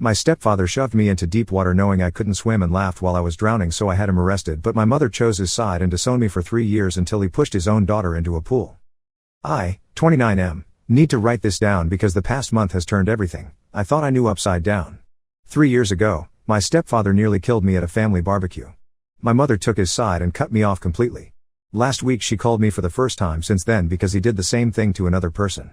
My stepfather shoved me into deep water knowing I couldn't swim and laughed while I was drowning, so I had him arrested, but my mother chose his side and disowned me for 3 years until he pushed his own daughter into a pool. I, 29M, need to write this down because the past month has turned everything I thought I knew upside down. 3 years ago, my stepfather nearly killed me at a family barbecue. My mother took his side and cut me off completely. Last week she called me for the first time since then because he did the same thing to another person.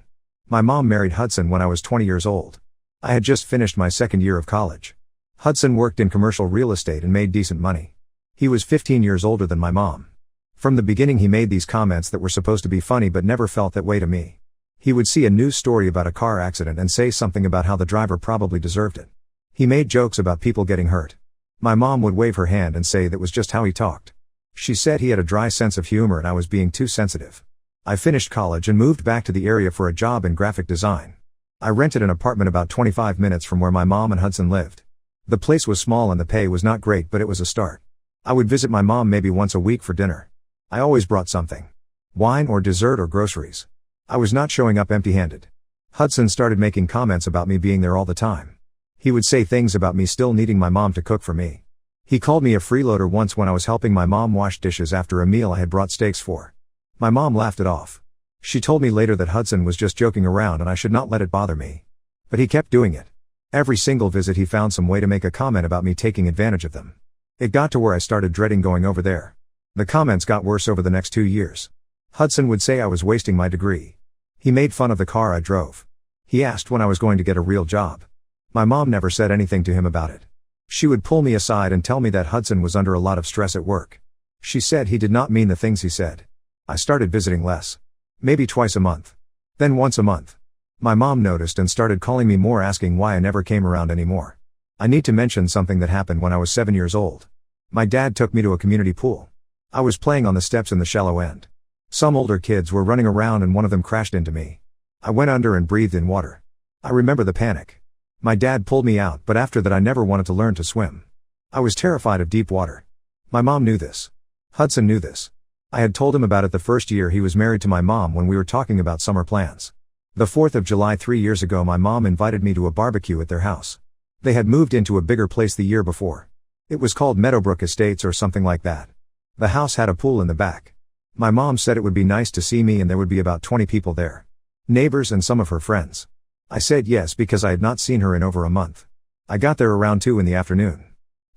My mom married Hudson when I was 20 years old. I had just finished my second year of college. Hudson worked in commercial real estate and made decent money. He was 15 years older than my mom. From the beginning he made these comments that were supposed to be funny but never felt that way to me. He would see a news story about a car accident and say something about how the driver probably deserved it. He made jokes about people getting hurt. My mom would wave her hand and say that was just how he talked. She said he had a dry sense of humor and I was being too sensitive. I finished college and moved back to the area for a job in graphic design. I rented an apartment about 25 minutes from where my mom and Hudson lived. The place was small and the pay was not great, but it was a start. I would visit my mom maybe once a week for dinner. I always brought something. Wine or dessert or groceries. I was not showing up empty-handed. Hudson started making comments about me being there all the time. He would say things about me still needing my mom to cook for me. He called me a freeloader once when I was helping my mom wash dishes after a meal I had brought steaks for. My mom laughed it off. She told me later that Hudson was just joking around and I should not let it bother me. But he kept doing it. Every single visit he found some way to make a comment about me taking advantage of them. It got to where I started dreading going over there. The comments got worse over the next 2 years. Hudson would say I was wasting my degree. He made fun of the car I drove. He asked when I was going to get a real job. My mom never said anything to him about it. She would pull me aside and tell me that Hudson was under a lot of stress at work. She said he did not mean the things he said. I started visiting less. Maybe twice a month. Then once a month. My mom noticed and started calling me more, asking why I never came around anymore. I need to mention something that happened when I was 7 years old. My dad took me to a community pool. I was playing on the steps in the shallow end. Some older kids were running around and one of them crashed into me. I went under and breathed in water. I remember the panic. My dad pulled me out, but after that I never wanted to learn to swim. I was terrified of deep water. My mom knew this. Hudson knew this. I had told him about it the first year he was married to my mom when we were talking about summer plans. The 4th of July 3 years ago my mom invited me to a barbecue at their house. They had moved into a bigger place the year before. It was called Meadowbrook Estates or something like that. The house had a pool in the back. My mom said it would be nice to see me and there would be about 20 people there. Neighbors and some of her friends. I said yes because I had not seen her in over a month. I got there around 2 in the afternoon.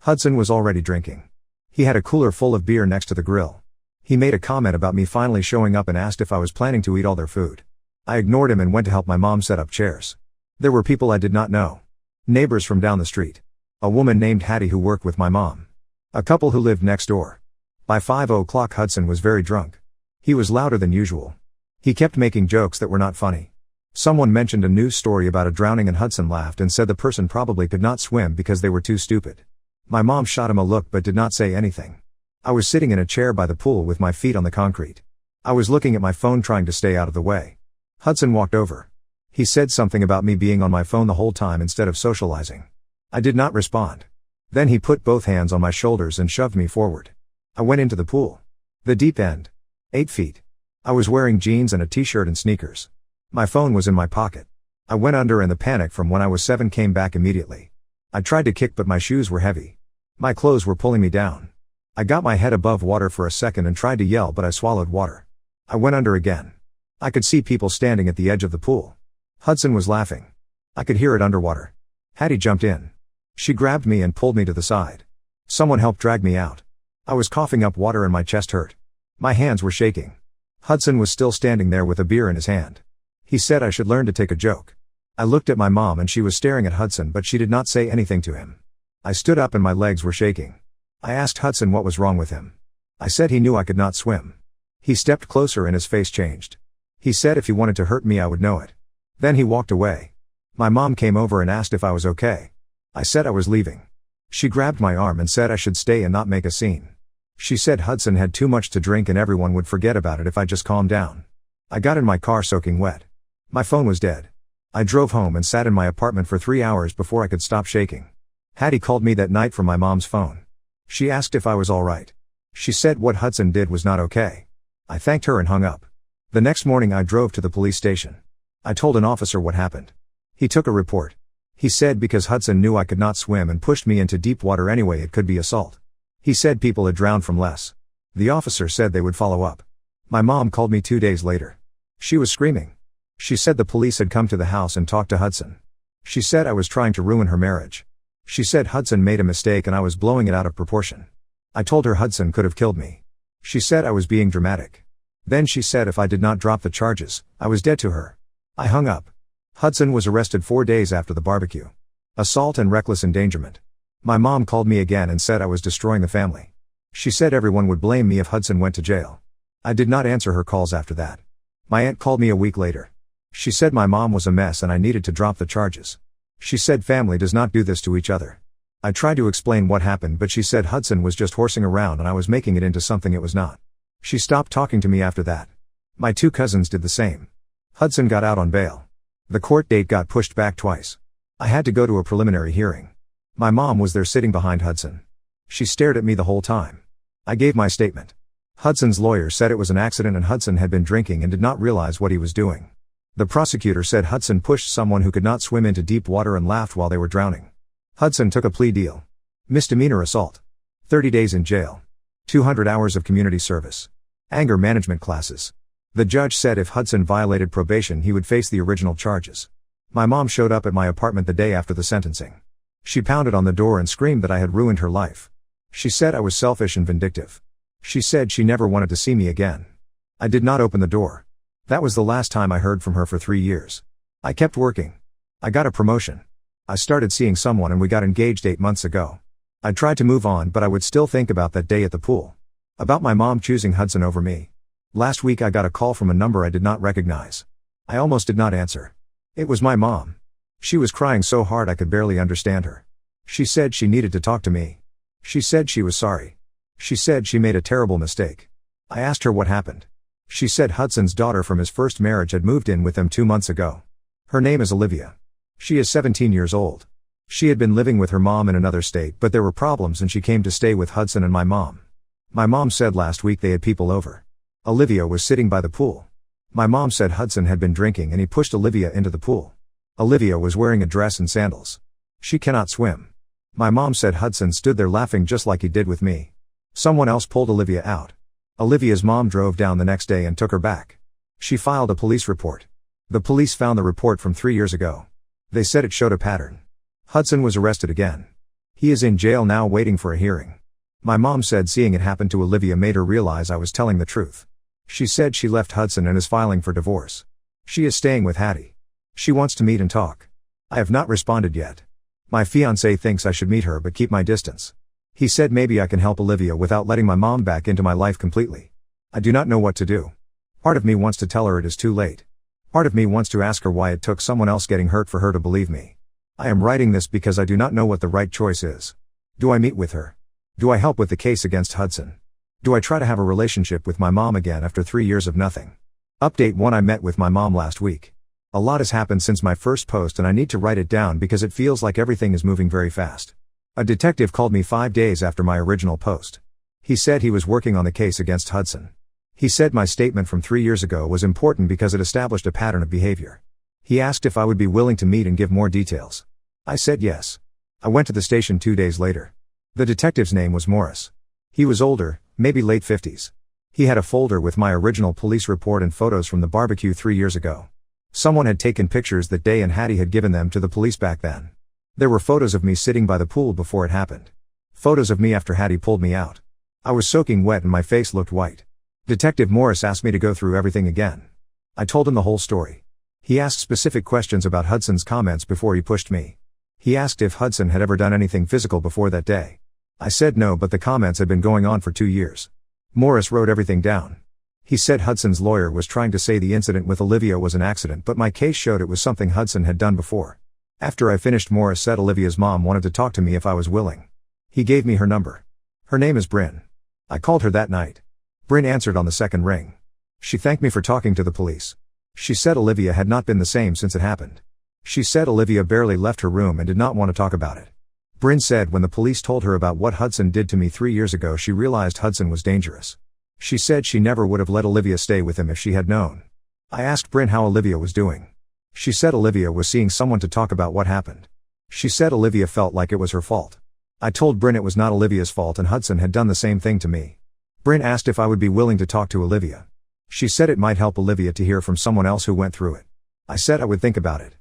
Hudson was already drinking. He had a cooler full of beer next to the grill. He made a comment about me finally showing up and asked if I was planning to eat all their food. I ignored him and went to help my mom set up chairs. There were people I did not know. Neighbors from down the street. A woman named Hattie who worked with my mom. A couple who lived next door. By 5:00 Hudson was very drunk. He was louder than usual. He kept making jokes that were not funny. Someone mentioned a news story about a drowning and Hudson laughed and said the person probably could not swim because they were too stupid. My mom shot him a look but did not say anything. I was sitting in a chair by the pool with my feet on the concrete. I was looking at my phone trying to stay out of the way. Hudson walked over. He said something about me being on my phone the whole time instead of socializing. I did not respond. Then he put both hands on my shoulders and shoved me forward. I went into the pool. The deep end. 8 feet. I was wearing jeans and a t-shirt and sneakers. My phone was in my pocket. I went under and the panic from when I was 7 came back immediately. I tried to kick but my shoes were heavy. My clothes were pulling me down. I got my head above water for a second and tried to yell but I swallowed water. I went under again. I could see people standing at the edge of the pool. Hudson was laughing. I could hear it underwater. Hattie jumped in. She grabbed me and pulled me to the side. Someone helped drag me out. I was coughing up water and my chest hurt. My hands were shaking. Hudson was still standing there with a beer in his hand. He said I should learn to take a joke. I looked at my mom and she was staring at Hudson but she did not say anything to him. I stood up and my legs were shaking. I asked Hudson what was wrong with him. I said he knew I could not swim. He stepped closer and his face changed. He said if he wanted to hurt me I would know it. Then he walked away. My mom came over and asked if I was okay. I said I was leaving. She grabbed my arm and said I should stay and not make a scene. She said Hudson had too much to drink and everyone would forget about it if I just calmed down. I got in my car soaking wet. My phone was dead. I drove home and sat in my apartment for 3 hours before I could stop shaking. Hattie called me that night from my mom's phone. She asked if I was alright. She said what Hudson did was not okay. I thanked her and hung up. The next morning I drove to the police station. I told an officer what happened. He took a report. He said because Hudson knew I could not swim and pushed me into deep water anyway it could be assault. He said people had drowned from less. The officer said they would follow up. My mom called me 2 days later. She was screaming. She said the police had come to the house and talked to Hudson. She said I was trying to ruin her marriage. She said Hudson made a mistake and I was blowing it out of proportion. I told her Hudson could have killed me. She said I was being dramatic. Then she said if I did not drop the charges, I was dead to her. I hung up. Hudson was arrested 4 days after the barbecue. Assault and reckless endangerment. My mom called me again and said I was destroying the family. She said everyone would blame me if Hudson went to jail. I did not answer her calls after that. My aunt called me a week later. She said my mom was a mess and I needed to drop the charges. She said family does not do this to each other. I tried to explain what happened but she said Hudson was just horsing around and I was making it into something it was not. She stopped talking to me after that. My 2 cousins did the same. Hudson got out on bail. The court date got pushed back twice. I had to go to a preliminary hearing. My mom was there sitting behind Hudson. She stared at me the whole time. I gave my statement. Hudson's lawyer said it was an accident and Hudson had been drinking and did not realize what he was doing. The prosecutor said Hudson pushed someone who could not swim into deep water and laughed while they were drowning. Hudson took a plea deal. Misdemeanor assault. 30 days in jail. 200 hours of community service. Anger management classes. The judge said if Hudson violated probation he would face the original charges. My mom showed up at my apartment the day after the sentencing. She pounded on the door and screamed that I had ruined her life. She said I was selfish and vindictive. She said she never wanted to see me again. I did not open the door. That was the last time I heard from her for 3 years. I kept working. I got a promotion. I started seeing someone and we got engaged 8 months ago. I tried to move on but I would still think about that day at the pool. About my mom choosing Hudson over me. Last week I got a call from a number I did not recognize. I almost did not answer. It was my mom. She was crying so hard I could barely understand her. She said she needed to talk to me. She said she was sorry. She said she made a terrible mistake. I asked her what happened. She said Hudson's daughter from his first marriage had moved in with them 2 months ago. Her name is Olivia. She is 17 years old. She had been living with her mom in another state but there were problems and she came to stay with Hudson and my mom. My mom said last week they had people over. Olivia was sitting by the pool. My mom said Hudson had been drinking and he pushed Olivia into the pool. Olivia was wearing a dress and sandals. She cannot swim. My mom said Hudson stood there laughing just like he did with me. Someone else pulled Olivia out. Olivia's mom drove down the next day and took her back. She filed a police report. The police found the report from 3 years ago. They said it showed a pattern. Hudson was arrested again. He is in jail now waiting for a hearing. My mom said seeing it happen to Olivia made her realize I was telling the truth. She said she left Hudson and is filing for divorce. She is staying with Hattie. She wants to meet and talk. I have not responded yet. My fiancé thinks I should meet her but keep my distance. He said maybe I can help Olivia without letting my mom back into my life completely. I do not know what to do. Part of me wants to tell her it is too late. Part of me wants to ask her why it took someone else getting hurt for her to believe me. I am writing this because I do not know what the right choice is. Do I meet with her? Do I help with the case against Hudson? Do I try to have a relationship with my mom again after 3 years of nothing? Update 1: I met with my mom last week. A lot has happened since my first post and I need to write it down because it feels like everything is moving very fast. A detective called me 5 days after my original post. He said he was working on the case against Hudson. He said my statement from 3 years ago was important because it established a pattern of behavior. He asked if I would be willing to meet and give more details. I said yes. I went to the station 2 days later. The detective's name was Morris. He was older, maybe late 50s. He had a folder with my original police report and photos from the barbecue 3 years ago. Someone had taken pictures that day and Hattie had given them to the police back then. There were photos of me sitting by the pool before it happened. Photos of me after Hattie pulled me out. I was soaking wet and my face looked white. Detective Morris asked me to go through everything again. I told him the whole story. He asked specific questions about Hudson's comments before he pushed me. He asked if Hudson had ever done anything physical before that day. I said no, but the comments had been going on for 2 years. Morris wrote everything down. He said Hudson's lawyer was trying to say the incident with Olivia was an accident but my case showed it was something Hudson had done before. After I finished, Morris said Olivia's mom wanted to talk to me if I was willing. He gave me her number. Her name is Bryn. I called her that night. Bryn answered on the second ring. She thanked me for talking to the police. She said Olivia had not been the same since it happened. She said Olivia barely left her room and did not want to talk about it. Bryn said when the police told her about what Hudson did to me 3 years ago she realized Hudson was dangerous. She said she never would have let Olivia stay with him if she had known. I asked Bryn how Olivia was doing. She said Olivia was seeing someone to talk about what happened. She said Olivia felt like it was her fault. I told Bryn it was not Olivia's fault and Hudson had done the same thing to me. Bryn asked if I would be willing to talk to Olivia. She said it might help Olivia to hear from someone else who went through it. I said I would think about it.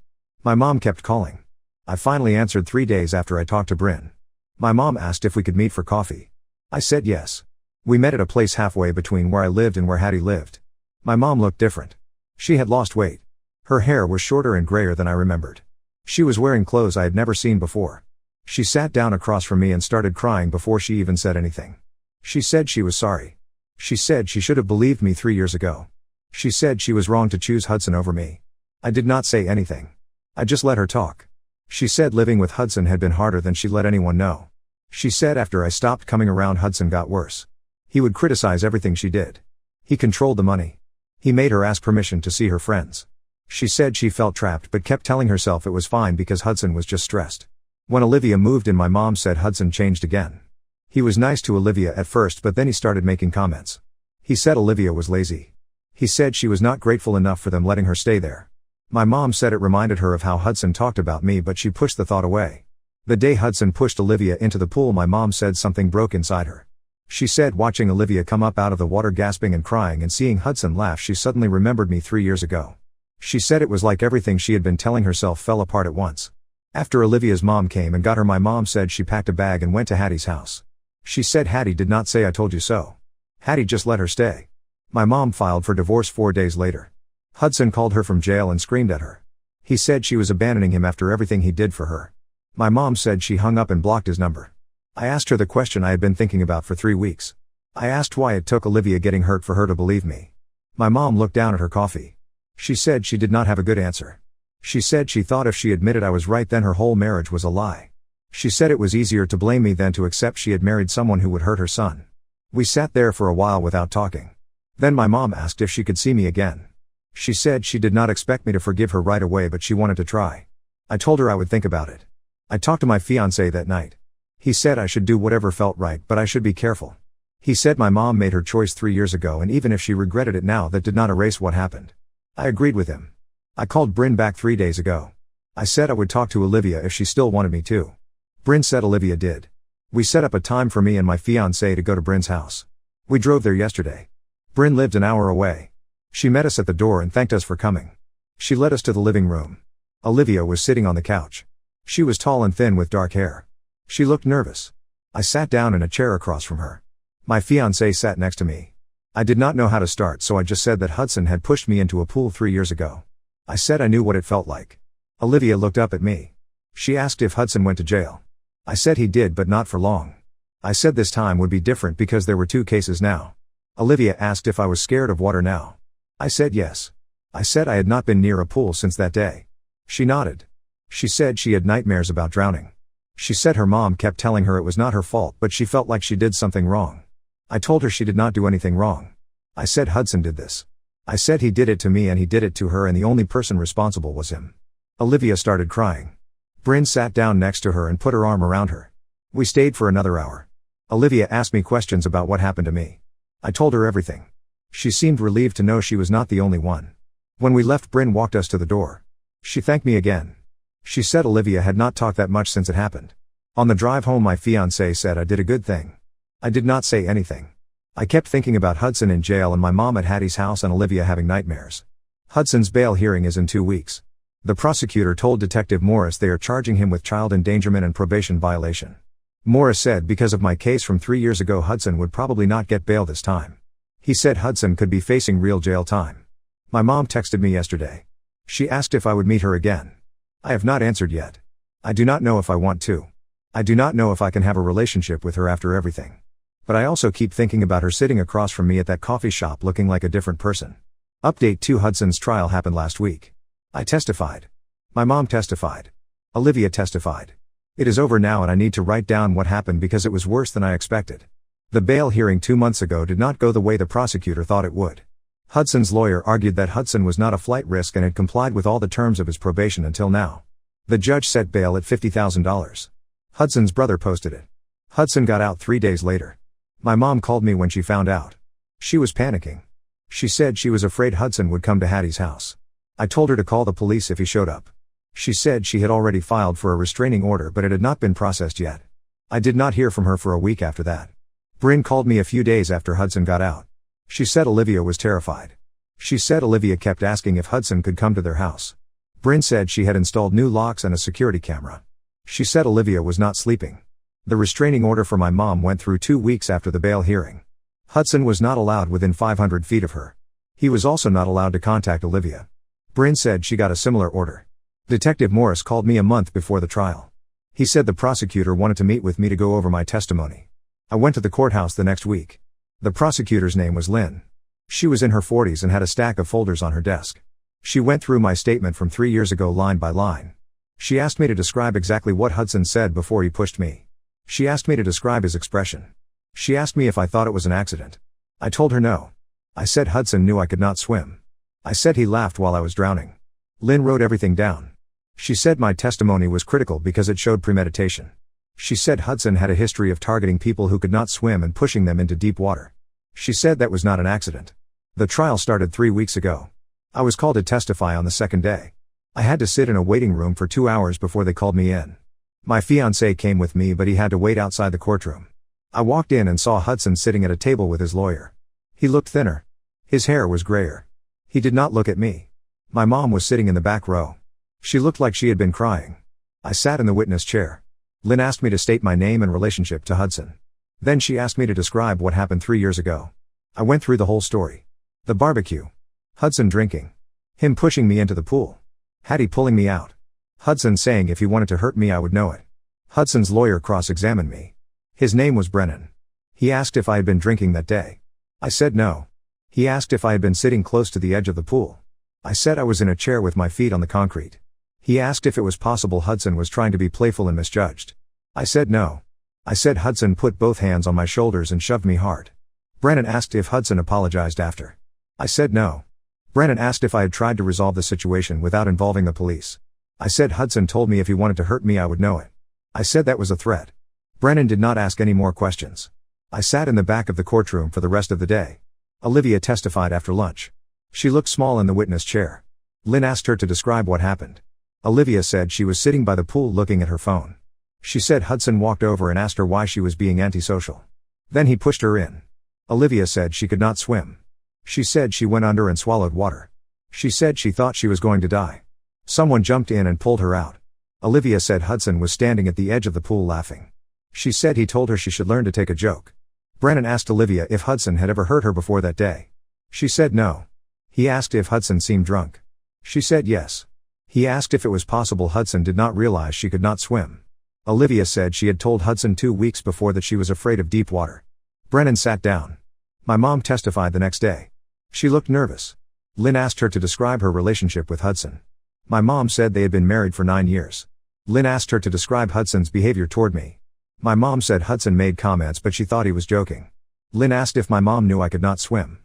My mom kept calling. I finally answered 3 days after I talked to Bryn. My mom asked if we could meet for coffee. I said yes. We met at a place halfway between where I lived and where Hattie lived. My mom looked different. She had lost weight. Her hair was shorter and grayer than I remembered. She was wearing clothes I had never seen before. She sat down across from me and started crying before she even said anything. She said she was sorry. She said she should have believed me 3 years ago. She said she was wrong to choose Hudson over me. I did not say anything. I just let her talk. She said living with Hudson had been harder than she let anyone know. She said after I stopped coming around, Hudson got worse. He would criticize everything she did. He controlled the money. He made her ask permission to see her friends. She said she felt trapped but kept telling herself it was fine because Hudson was just stressed. When Olivia moved in, my mom said Hudson changed again. He was nice to Olivia at first, but then he started making comments. He said Olivia was lazy. He said she was not grateful enough for them letting her stay there. My mom said it reminded her of how Hudson talked about me, but she pushed the thought away. The day Hudson pushed Olivia into the pool, my mom said something broke inside her. She said watching Olivia come up out of the water gasping and crying and seeing Hudson laugh, she suddenly remembered me 3 years ago. She said it was like everything she had been telling herself fell apart at once. After Olivia's mom came and got her, my mom said she packed a bag and went to Hattie's house. She said Hattie did not say I told you so. Hattie just let her stay. My mom filed for divorce 4 days later. Hudson called her from jail and screamed at her. He said she was abandoning him after everything he did for her. My mom said she hung up and blocked his number. I asked her the question I had been thinking about for 3 weeks. I asked why it took Olivia getting hurt for her to believe me. My mom looked down at her coffee. She said she did not have a good answer. She said she thought if she admitted I was right, then her whole marriage was a lie. She said it was easier to blame me than to accept she had married someone who would hurt her son. We sat there for a while without talking. Then my mom asked if she could see me again. She said she did not expect me to forgive her right away, but she wanted to try. I told her I would think about it. I talked to my fiancé that night. He said I should do whatever felt right, but I should be careful. He said my mom made her choice 3 years ago, and even if she regretted it now, that did not erase what happened. I agreed with him. I called Bryn back 3 days ago. I said I would talk to Olivia if she still wanted me to. Bryn said Olivia did. We set up a time for me and my fiancé to go to Bryn's house. We drove there yesterday. Bryn lived an hour away. She met us at the door and thanked us for coming. She led us to the living room. Olivia was sitting on the couch. She was tall and thin with dark hair. She looked nervous. I sat down in a chair across from her. My fiancé sat next to me. I did not know how to start, so I just said that Hudson had pushed me into a pool 3 years ago. I said I knew what it felt like. Olivia looked up at me. She asked if Hudson went to jail. I said he did, but not for long. I said this time would be different because there were 2 cases now. Olivia asked if I was scared of water now. I said yes. I said I had not been near a pool since that day. She nodded. She said she had nightmares about drowning. She said her mom kept telling her it was not her fault, but she felt like she did something wrong. I told her she did not do anything wrong. I said Hudson did this. I said he did it to me and he did it to her, and the only person responsible was him. Olivia started crying. Bryn sat down next to her and put her arm around her. We stayed for another hour. Olivia asked me questions about what happened to me. I told her everything. She seemed relieved to know she was not the only one. When we left, Bryn walked us to the door. She thanked me again. She said Olivia had not talked that much since it happened. On the drive home, my fiancé said I did a good thing. I did not say anything. I kept thinking about Hudson in jail and my mom at Hattie's house and Olivia having nightmares. Hudson's bail hearing is in 2 weeks. The prosecutor told Detective Morris they are charging him with child endangerment and probation violation. Morris said because of my case from 3 years ago, Hudson would probably not get bail this time. He said Hudson could be facing real jail time. My mom texted me yesterday. She asked if I would meet her again. I have not answered yet. I do not know if I want to. I do not know if I can have a relationship with her after everything. But I also keep thinking about her sitting across from me at that coffee shop looking like a different person. Update 2: Hudson's trial happened last week. I testified. My mom testified. Olivia testified. It is over now and I need to write down what happened because it was worse than I expected. The bail hearing 2 months ago did not go the way the prosecutor thought it would. Hudson's lawyer argued that Hudson was not a flight risk and had complied with all the terms of his probation until now. The judge set bail at $50,000. Hudson's brother posted it. Hudson got out 3 days later. My mom called me when she found out. She was panicking. She said she was afraid Hudson would come to Hattie's house. I told her to call the police if he showed up. She said she had already filed for a restraining order but it had not been processed yet. I did not hear from her for a week after that. Bryn called me a few days after Hudson got out. She said Olivia was terrified. She said Olivia kept asking if Hudson could come to their house. Bryn said she had installed new locks and a security camera. She said Olivia was not sleeping. The restraining order for my mom went through 2 weeks after the bail hearing. Hudson was not allowed within 500 feet of her. He was also not allowed to contact Olivia. Bryn said she got a similar order. Detective Morris called me a month before the trial. He said the prosecutor wanted to meet with me to go over my testimony. I went to the courthouse the next week. The prosecutor's name was Lynn. She was in her 40s and had a stack of folders on her desk. She went through my statement from 3 years ago line by line. She asked me to describe exactly what Hudson said before he pushed me. She asked me to describe his expression. She asked me if I thought it was an accident. I told her no. I said Hudson knew I could not swim. I said he laughed while I was drowning. Lynn wrote everything down. She said my testimony was critical because it showed premeditation. She said Hudson had a history of targeting people who could not swim and pushing them into deep water. She said that was not an accident. The trial started 3 weeks ago. I was called to testify on the second day. I had to sit in a waiting room for 2 hours before they called me in. My fiancé came with me but he had to wait outside the courtroom. I walked in and saw Hudson sitting at a table with his lawyer. He looked thinner. His hair was grayer. He did not look at me. My mom was sitting in the back row. She looked like she had been crying. I sat in the witness chair. Lynn asked me to state my name and relationship to Hudson. Then she asked me to describe what happened 3 years ago. I went through the whole story. The barbecue. Hudson drinking. Him pushing me into the pool. Hattie pulling me out. Hudson saying if he wanted to hurt me I would know it. Hudson's lawyer cross-examined me. His name was Brennan. He asked if I had been drinking that day. I said no. He asked if I had been sitting close to the edge of the pool. I said I was in a chair with my feet on the concrete. He asked if it was possible Hudson was trying to be playful and misjudged. I said no. I said Hudson put both hands on my shoulders and shoved me hard. Brennan asked if Hudson apologized after. I said no. Brennan asked if I had tried to resolve the situation without involving the police. I said Hudson told me if he wanted to hurt me I would know it. I said that was a threat. Brennan did not ask any more questions. I sat in the back of the courtroom for the rest of the day. Olivia testified after lunch. She looked small in the witness chair. Lynn asked her to describe what happened. Olivia said she was sitting by the pool looking at her phone. She said Hudson walked over and asked her why she was being antisocial. Then he pushed her in. Olivia said she could not swim. She said she went under and swallowed water. She said she thought she was going to die. Someone jumped in and pulled her out. Olivia said Hudson was standing at the edge of the pool laughing. She said he told her she should learn to take a joke. Brennan asked Olivia if Hudson had ever hurt her before that day. She said no. He asked if Hudson seemed drunk. She said yes. He asked if it was possible Hudson did not realize she could not swim. Olivia said she had told Hudson 2 weeks before that she was afraid of deep water. Brennan sat down. My mom testified the next day. She looked nervous. Lynn asked her to describe her relationship with Hudson. My mom said they had been married for 9 years. Lynn asked her to describe Hudson's behavior toward me. My mom said Hudson made comments but she thought he was joking. Lynn asked if my mom knew I could not swim.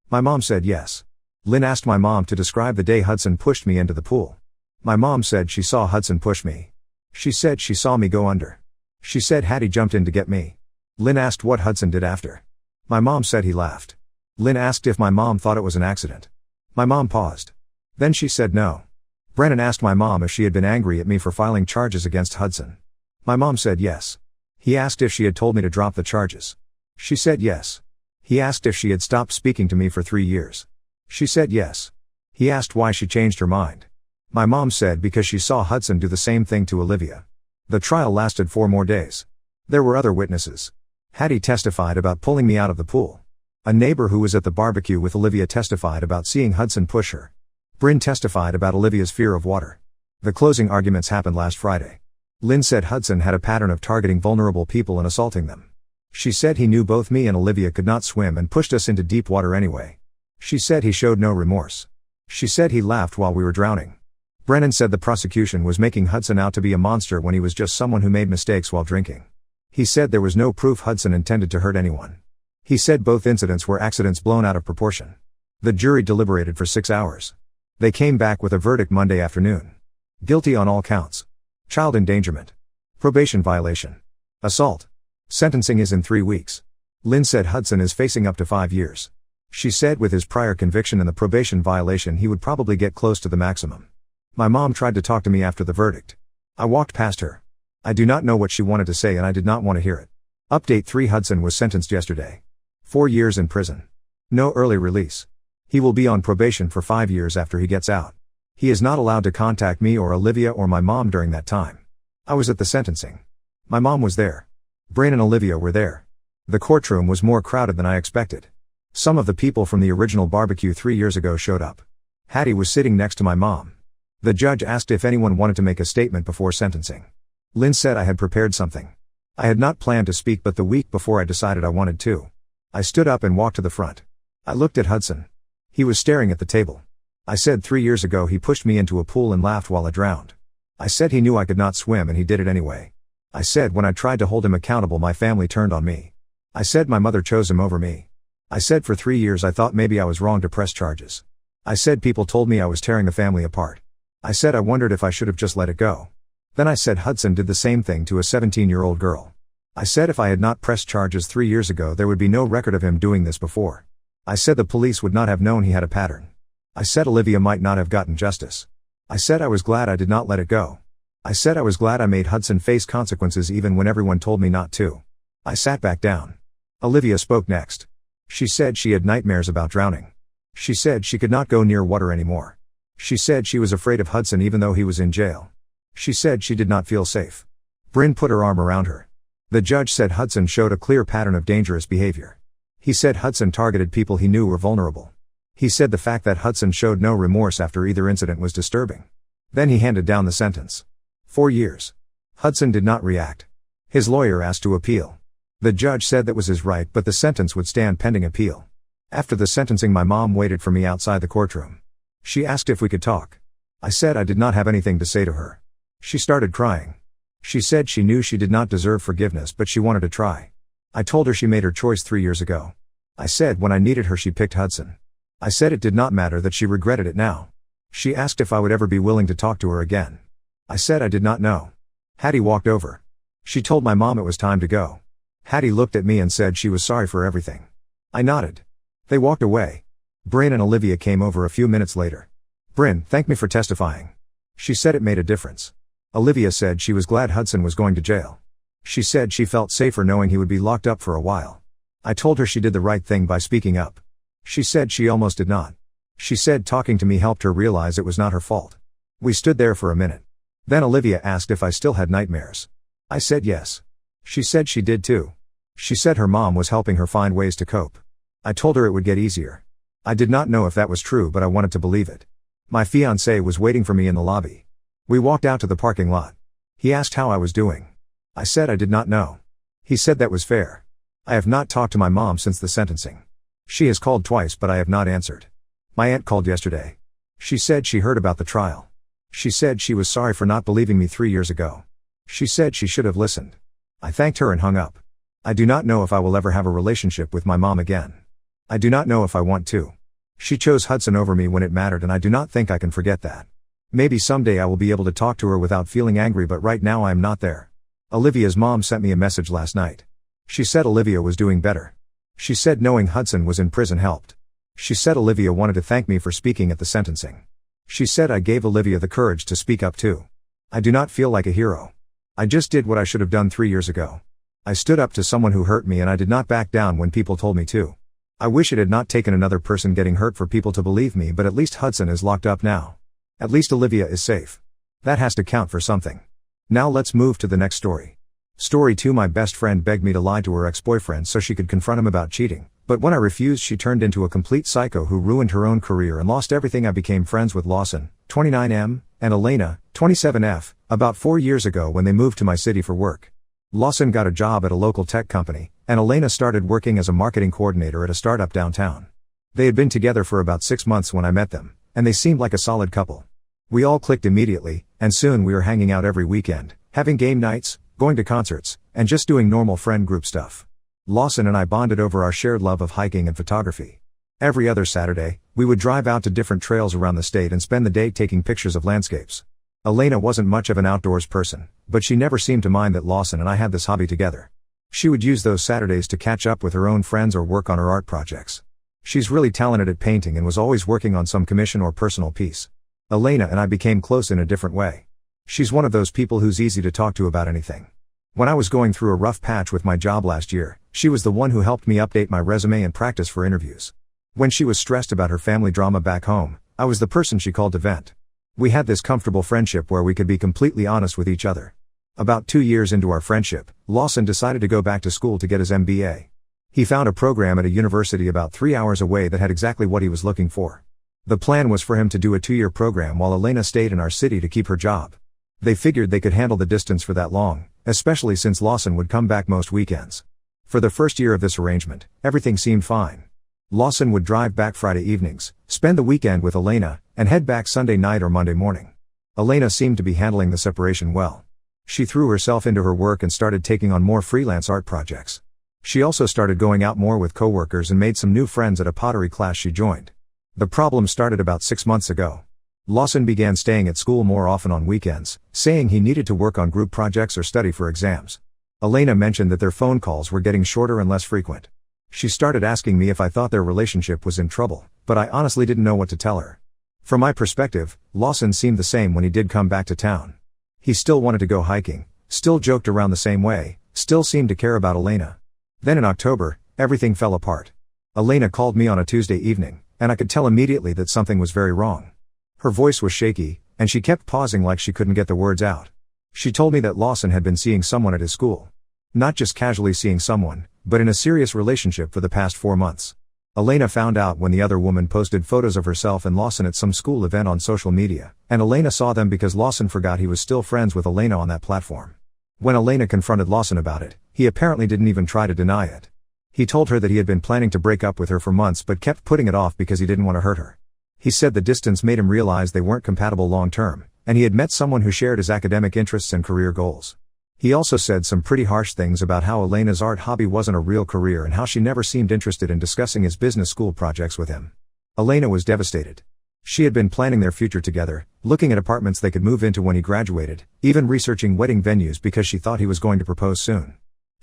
My mom said yes. Lynn asked my mom to describe the day Hudson pushed me into the pool. My mom said she saw Hudson push me. She said she saw me go under. She said Hattie jumped in to get me. Lynn asked what Hudson did after. My mom said he laughed. Lynn asked if my mom thought it was an accident. My mom paused. Then she said no. Brennan asked my mom if she had been angry at me for filing charges against Hudson. My mom said yes. He asked if she had told me to drop the charges. She said yes. He asked if she had stopped speaking to me for 3 years. She said yes. He asked why she changed her mind. My mom said because she saw Hudson do the same thing to Olivia. The trial lasted 4 more days. There were other witnesses. Hattie testified about pulling me out of the pool. A neighbor who was at the barbecue with Olivia testified about seeing Hudson push her. Bryn testified about Olivia's fear of water. The closing arguments happened last Friday. Lynn said Hudson had a pattern of targeting vulnerable people and assaulting them. She said he knew both me and Olivia could not swim and pushed us into deep water anyway. She said he showed no remorse. She said he laughed while we were drowning. Brennan said the prosecution was making Hudson out to be a monster when he was just someone who made mistakes while drinking. He said there was no proof Hudson intended to hurt anyone. He said both incidents were accidents blown out of proportion. The jury deliberated for 6 hours. They came back with a verdict Monday afternoon. Guilty on all counts. Child endangerment. Probation violation. Assault. Sentencing is in 3 weeks. Lynn said Hudson is facing up to 5 years. She said with his prior conviction and the probation violation he would probably get close to the maximum. My mom tried to talk to me after the verdict. I walked past her. I do not know what she wanted to say and I did not want to hear it. Update 3: Hudson was sentenced yesterday. 4 years in prison. No early release. He will be on probation for 5 years after he gets out. He is not allowed to contact me or Olivia or my mom during that time. I was at the sentencing. My mom was there. Brain and Olivia were there. The courtroom was more crowded than I expected. Some of the people from the original barbecue 3 years ago showed up. Hattie was sitting next to my mom. The judge asked if anyone wanted to make a statement before sentencing. Lynn said I had prepared something. I had not planned to speak, but the week before I decided I wanted to. I stood up and walked to the front. I looked at Hudson. He was staring at the table. I said 3 years ago he pushed me into a pool and laughed while I drowned. I said he knew I could not swim and he did it anyway. I said when I tried to hold him accountable my family turned on me. I said my mother chose him over me. I said for 3 years I thought maybe I was wrong to press charges. I said people told me I was tearing the family apart. I said I wondered if I should have just let it go. Then I said Hudson did the same thing to a 17-year-old girl. I said if I had not pressed charges 3 years ago there would be no record of him doing this before. I said the police would not have known he had a pattern. I said Olivia might not have gotten justice. I said I was glad I did not let it go. I said I was glad I made Hudson face consequences even when everyone told me not to. I sat back down. Olivia spoke next. She said she had nightmares about drowning. She said she could not go near water anymore. She said she was afraid of Hudson even though he was in jail. She said she did not feel safe. Bryn put her arm around her. The judge said Hudson showed a clear pattern of dangerous behavior. He said Hudson targeted people he knew were vulnerable. He said the fact that Hudson showed no remorse after either incident was disturbing. Then he handed down the sentence. 4 years. Hudson did not react. His lawyer asked to appeal. The judge said that was his right, but the sentence would stand pending appeal. After the sentencing my mom waited for me outside the courtroom. She asked if we could talk. I said I did not have anything to say to her. She started crying. She said she knew she did not deserve forgiveness but she wanted to try. I told her she made her choice 3 years ago. I said when I needed her she picked Hudson. I said it did not matter that she regretted it now. She asked if I would ever be willing to talk to her again. I said I did not know. Hattie walked over. She told my mom it was time to go. Hattie looked at me and said she was sorry for everything. I nodded. They walked away. Bryn and Olivia came over a few minutes later. Bryn thanked me for testifying. She said it made a difference. Olivia said she was glad Hudson was going to jail. She said she felt safer knowing he would be locked up for a while. I told her she did the right thing by speaking up. She said she almost did not. She said talking to me helped her realize it was not her fault. We stood there for a minute. Then Olivia asked if I still had nightmares. I said yes. She said she did too. She said her mom was helping her find ways to cope. I told her it would get easier. I did not know if that was true but I wanted to believe it. My fiancé was waiting for me in the lobby. We walked out to the parking lot. He asked how I was doing. I said I did not know. He said that was fair. I have not talked to my mom since the sentencing. She has called twice but I have not answered. My aunt called yesterday. She said she heard about the trial. She said she was sorry for not believing me 3 years ago. She said she should have listened. I thanked her and hung up. I do not know if I will ever have a relationship with my mom again. I do not know if I want to. She chose Hudson over me when it mattered and I do not think I can forget that. Maybe someday I will be able to talk to her without feeling angry but right now I am not there. Olivia's mom sent me a message last night. She said Olivia was doing better. She said knowing Hudson was in prison helped. She said Olivia wanted to thank me for speaking at the sentencing. She said I gave Olivia the courage to speak up too. I do not feel like a hero. I just did what I should have done 3 years ago. I stood up to someone who hurt me and I did not back down when people told me to. I wish it had not taken another person getting hurt for people to believe me, but at least Hudson is locked up now. At least Olivia is safe. That has to count for something. Now let's move to the next story. Story 2. My best friend begged me to lie to her ex-boyfriend so she could confront him about cheating, but when I refused she turned into a complete psycho who ruined her own career and lost everything. I became friends with Lawson, 29M, and Elena, 27F, about 4 years ago when they moved to my city for work. Lawson got a job at a local tech company, and Elena started working as a marketing coordinator at a startup downtown. They had been together for about 6 months when I met them, and they seemed like a solid couple. We all clicked immediately, and soon we were hanging out every weekend, having game nights, going to concerts, and just doing normal friend group stuff. Lawson and I bonded over our shared love of hiking and photography. Every other Saturday, we would drive out to different trails around the state and spend the day taking pictures of landscapes. Elena wasn't much of an outdoors person, but she never seemed to mind that Lawson and I had this hobby together. She would use those Saturdays to catch up with her own friends or work on her art projects. She's really talented at painting and was always working on some commission or personal piece. Elena and I became close in a different way. She's one of those people who's easy to talk to about anything. When I was going through a rough patch with my job last year, she was the one who helped me update my resume and practice for interviews. When she was stressed about her family drama back home, I was the person she called to vent. We had this comfortable friendship where we could be completely honest with each other. About 2 years into our friendship, Lawson decided to go back to school to get his MBA. He found a program at a university about 3 hours away that had exactly what he was looking for. The plan was for him to do a 2-year program while Elena stayed in our city to keep her job. They figured they could handle the distance for that long, especially since Lawson would come back most weekends. For the first year of this arrangement, everything seemed fine. Lawson would drive back Friday evenings, spend the weekend with Elena, and head back Sunday night or Monday morning. Elena seemed to be handling the separation well. She threw herself into her work and started taking on more freelance art projects. She also started going out more with coworkers and made some new friends at a pottery class she joined. The problem started about 6 months ago. Lawson began staying at school more often on weekends, saying he needed to work on group projects or study for exams. Elena mentioned that their phone calls were getting shorter and less frequent. She started asking me if I thought their relationship was in trouble, but I honestly didn't know what to tell her. From my perspective, Lawson seemed the same when he did come back to town. He still wanted to go hiking, still joked around the same way, still seemed to care about Elena. Then in October, everything fell apart. Elena called me on a Tuesday evening, and I could tell immediately that something was very wrong. Her voice was shaky, and she kept pausing like she couldn't get the words out. She told me that Lawson had been seeing someone at his school. Not just casually seeing someone, but in a serious relationship for the past 4 months. Elena found out when the other woman posted photos of herself and Lawson at some school event on social media, and Elena saw them because Lawson forgot he was still friends with Elena on that platform. When Elena confronted Lawson about it, he apparently didn't even try to deny it. He told her that he had been planning to break up with her for months but kept putting it off because he didn't want to hurt her. He said the distance made him realize they weren't compatible long term, and he had met someone who shared his academic interests and career goals. He also said some pretty harsh things about how Elena's art hobby wasn't a real career and how she never seemed interested in discussing his business school projects with him. Elena was devastated. She had been planning their future together, looking at apartments they could move into when he graduated, even researching wedding venues because she thought he was going to propose soon.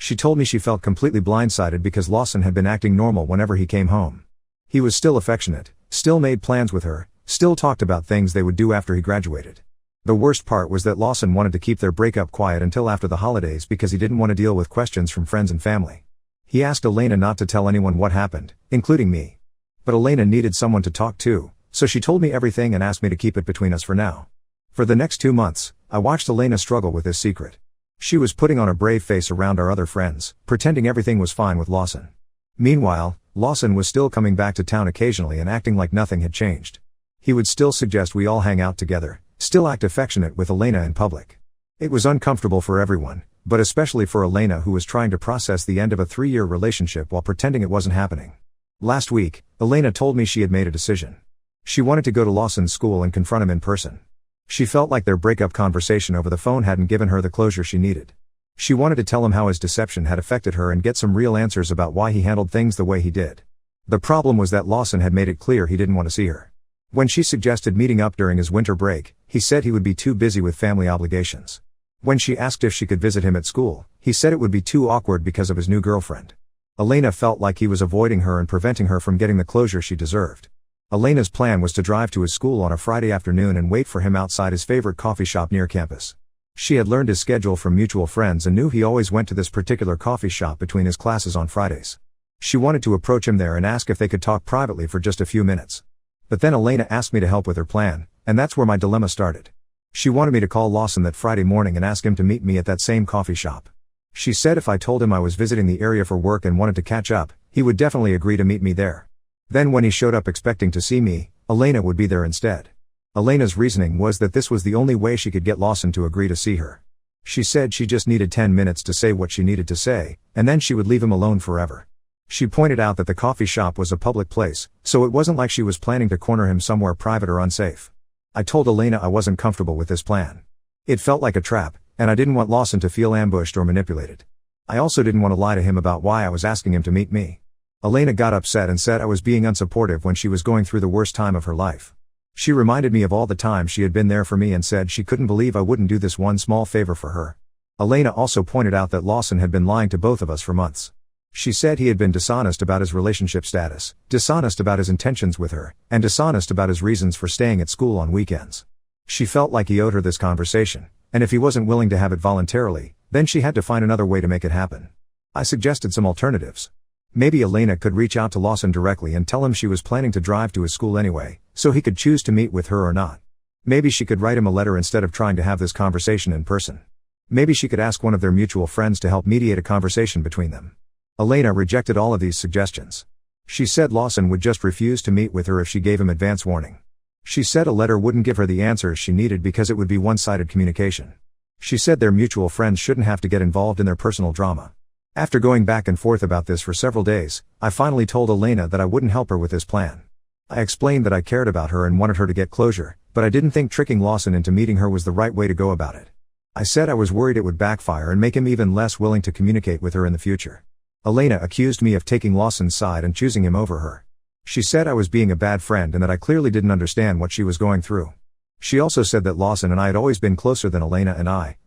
She told me she felt completely blindsided because Lawson had been acting normal whenever he came home. He was still affectionate, still made plans with her, still talked about things they would do after he graduated. The worst part was that Lawson wanted to keep their breakup quiet until after the holidays because he didn't want to deal with questions from friends and family. He asked Elena not to tell anyone what happened, including me. But Elena needed someone to talk to, so she told me everything and asked me to keep it between us for now. For the next 2 months, I watched Elena struggle with this secret. She was putting on a brave face around our other friends, pretending everything was fine with Lawson. Meanwhile, Lawson was still coming back to town occasionally and acting like nothing had changed. He would still suggest we all hang out together, still act affectionate with Elena in public. It was uncomfortable for everyone, but especially for Elena, who was trying to process the end of a 3-year relationship while pretending it wasn't happening. Last week, Elena told me she had made a decision. She wanted to go to Lawson's school and confront him in person. She felt like their breakup conversation over the phone hadn't given her the closure she needed. She wanted to tell him how his deception had affected her and get some real answers about why he handled things the way he did. The problem was that Lawson had made it clear he didn't want to see her. When she suggested meeting up during his winter break, he said he would be too busy with family obligations. When she asked if she could visit him at school, he said it would be too awkward because of his new girlfriend. Elena felt like he was avoiding her and preventing her from getting the closure she deserved. Elena's plan was to drive to his school on a Friday afternoon and wait for him outside his favorite coffee shop near campus. She had learned his schedule from mutual friends and knew he always went to this particular coffee shop between his classes on Fridays. She wanted to approach him there and ask if they could talk privately for just a few minutes. But then Elena asked me to help with her plan, and that's where my dilemma started. She wanted me to call Lawson that Friday morning and ask him to meet me at that same coffee shop. She said if I told him I was visiting the area for work and wanted to catch up, he would definitely agree to meet me there. Then when he showed up expecting to see me, Elena would be there instead. Elena's reasoning was that this was the only way she could get Lawson to agree to see her. She said she just needed 10 minutes to say what she needed to say, and then she would leave him alone forever. She pointed out that the coffee shop was a public place, so it wasn't like she was planning to corner him somewhere private or unsafe. I told Elena I wasn't comfortable with this plan. It felt like a trap, and I didn't want Lawson to feel ambushed or manipulated. I also didn't want to lie to him about why I was asking him to meet me. Elena got upset and said I was being unsupportive when she was going through the worst time of her life. She reminded me of all the times she had been there for me and said she couldn't believe I wouldn't do this one small favor for her. Elena also pointed out that Lawson had been lying to both of us for months. She said he had been dishonest about his relationship status, dishonest about his intentions with her, and dishonest about his reasons for staying at school on weekends. She felt like he owed her this conversation, and if he wasn't willing to have it voluntarily, then she had to find another way to make it happen. I suggested some alternatives. Maybe Elena could reach out to Lawson directly and tell him she was planning to drive to his school anyway, so he could choose to meet with her or not. Maybe she could write him a letter instead of trying to have this conversation in person. Maybe she could ask one of their mutual friends to help mediate a conversation between them. Elena rejected all of these suggestions. She said Lawson would just refuse to meet with her if she gave him advance warning. She said a letter wouldn't give her the answers she needed because it would be one-sided communication. She said their mutual friends shouldn't have to get involved in their personal drama. After going back and forth about this for several days, I finally told Elena that I wouldn't help her with this plan. I explained that I cared about her and wanted her to get closure, but I didn't think tricking Lawson into meeting her was the right way to go about it. I said I was worried it would backfire and make him even less willing to communicate with her in the future. Elena accused me of taking Lawson's side and choosing him over her. She said I was being a bad friend and that I clearly didn't understand what she was going through. She also said that Lawson and I had always been closer than Elena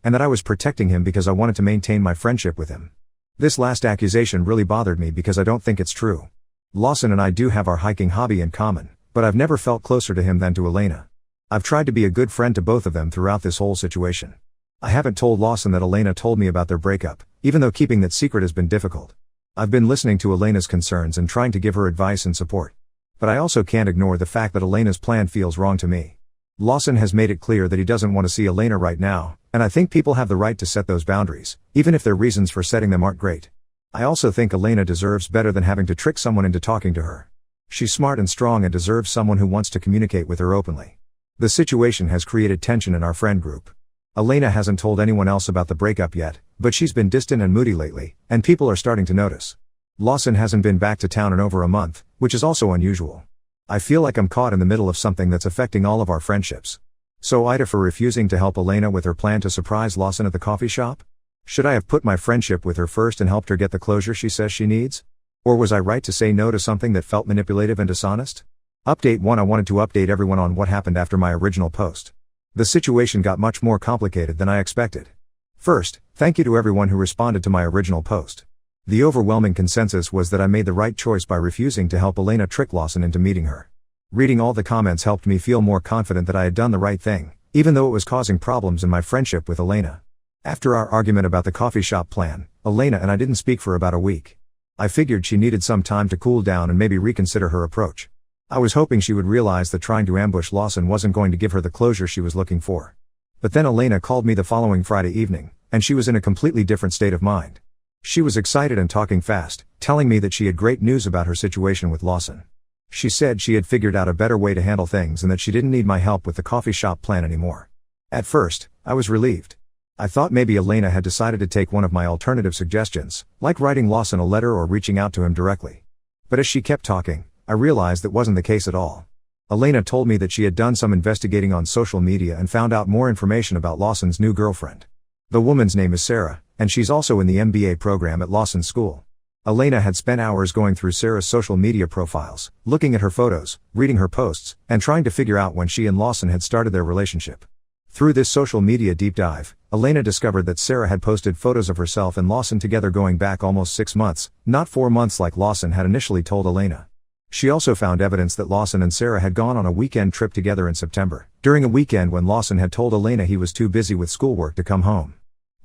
and that I was protecting him because I wanted to maintain my friendship with him. This last accusation really bothered me because I don't think it's true. Lawson and I do have our hiking hobby in common, but I've never felt closer to him than to Elena. I've tried to be a good friend to both of them throughout this whole situation. I haven't told Lawson that Elena told me about their breakup, even though keeping that secret has been difficult. I've been listening to Elena's concerns and trying to give her advice and support. But I also can't ignore the fact that Elena's plan feels wrong to me. Lawson has made it clear that he doesn't want to see Elena right now, and I think people have the right to set those boundaries, even if their reasons for setting them aren't great. I also think Elena deserves better than having to trick someone into talking to her. She's smart and strong and deserves someone who wants to communicate with her openly. The situation has created tension in our friend group. Elena hasn't told anyone else about the breakup yet, but she's been distant and moody lately, and people are starting to notice. Lawson hasn't been back to town in over a month, which is also unusual. I feel like I'm caught in the middle of something that's affecting all of our friendships. So AITA for refusing to help Elena with her plan to surprise Lawson at the coffee shop? Should I have put my friendship with her first and helped her get the closure she says she needs? Or was I right to say no to something that felt manipulative and dishonest? Update 1: I wanted to update everyone on what happened after my original post. The situation got much more complicated than I expected. First, thank you to everyone who responded to my original post. The overwhelming consensus was that I made the right choice by refusing to help Elena trick Lawson into meeting her. Reading all the comments helped me feel more confident that I had done the right thing, even though it was causing problems in my friendship with Elena. After our argument about the coffee shop plan, Elena and I didn't speak for about a week. I figured she needed some time to cool down and maybe reconsider her approach. I was hoping she would realize that trying to ambush Lawson wasn't going to give her the closure she was looking for. But then Elena called me the following Friday evening, and she was in a completely different state of mind. She was excited and talking fast, telling me that she had great news about her situation with Lawson. She said she had figured out a better way to handle things and that she didn't need my help with the coffee shop plan anymore. At first, I was relieved. I thought maybe Elena had decided to take one of my alternative suggestions, like writing Lawson a letter or reaching out to him directly. But as she kept talking, I realized that wasn't the case at all. Elena told me that she had done some investigating on social media and found out more information about Lawson's new girlfriend. The woman's name is Sarah, and she's also in the MBA program at Lawson's school. Elena had spent hours going through Sarah's social media profiles, looking at her photos, reading her posts, and trying to figure out when she and Lawson had started their relationship. Through this social media deep dive, Elena discovered that Sarah had posted photos of herself and Lawson together going back almost 6 months, not 4 months like Lawson had initially told Elena. She also found evidence that Lawson and Sarah had gone on a weekend trip together in September, during a weekend when Lawson had told Elena he was too busy with schoolwork to come home.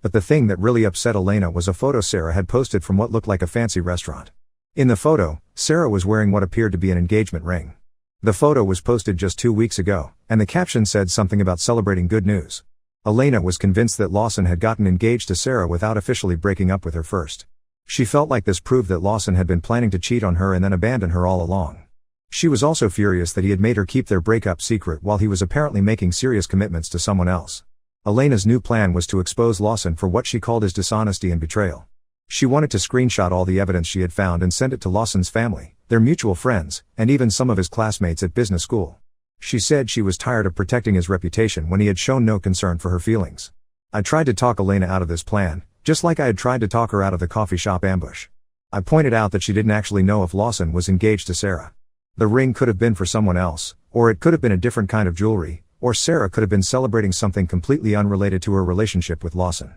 But the thing that really upset Elena was a photo Sarah had posted from what looked like a fancy restaurant. In the photo, Sarah was wearing what appeared to be an engagement ring. The photo was posted just 2 weeks ago, and the caption said something about celebrating good news. Elena was convinced that Lawson had gotten engaged to Sarah without officially breaking up with her first. She felt like this proved that Lawson had been planning to cheat on her and then abandon her all along. She was also furious that he had made her keep their breakup secret while he was apparently making serious commitments to someone else. Elena's new plan was to expose Lawson for what she called his dishonesty and betrayal. She wanted to screenshot all the evidence she had found and send it to Lawson's family, their mutual friends, and even some of his classmates at business school. She said she was tired of protecting his reputation when he had shown no concern for her feelings. I tried to talk Elena out of this plan, just like I had tried to talk her out of the coffee shop ambush. I pointed out that she didn't actually know if Lawson was engaged to Sarah. The ring could have been for someone else, or it could have been a different kind of jewelry, or Sarah could have been celebrating something completely unrelated to her relationship with Lawson.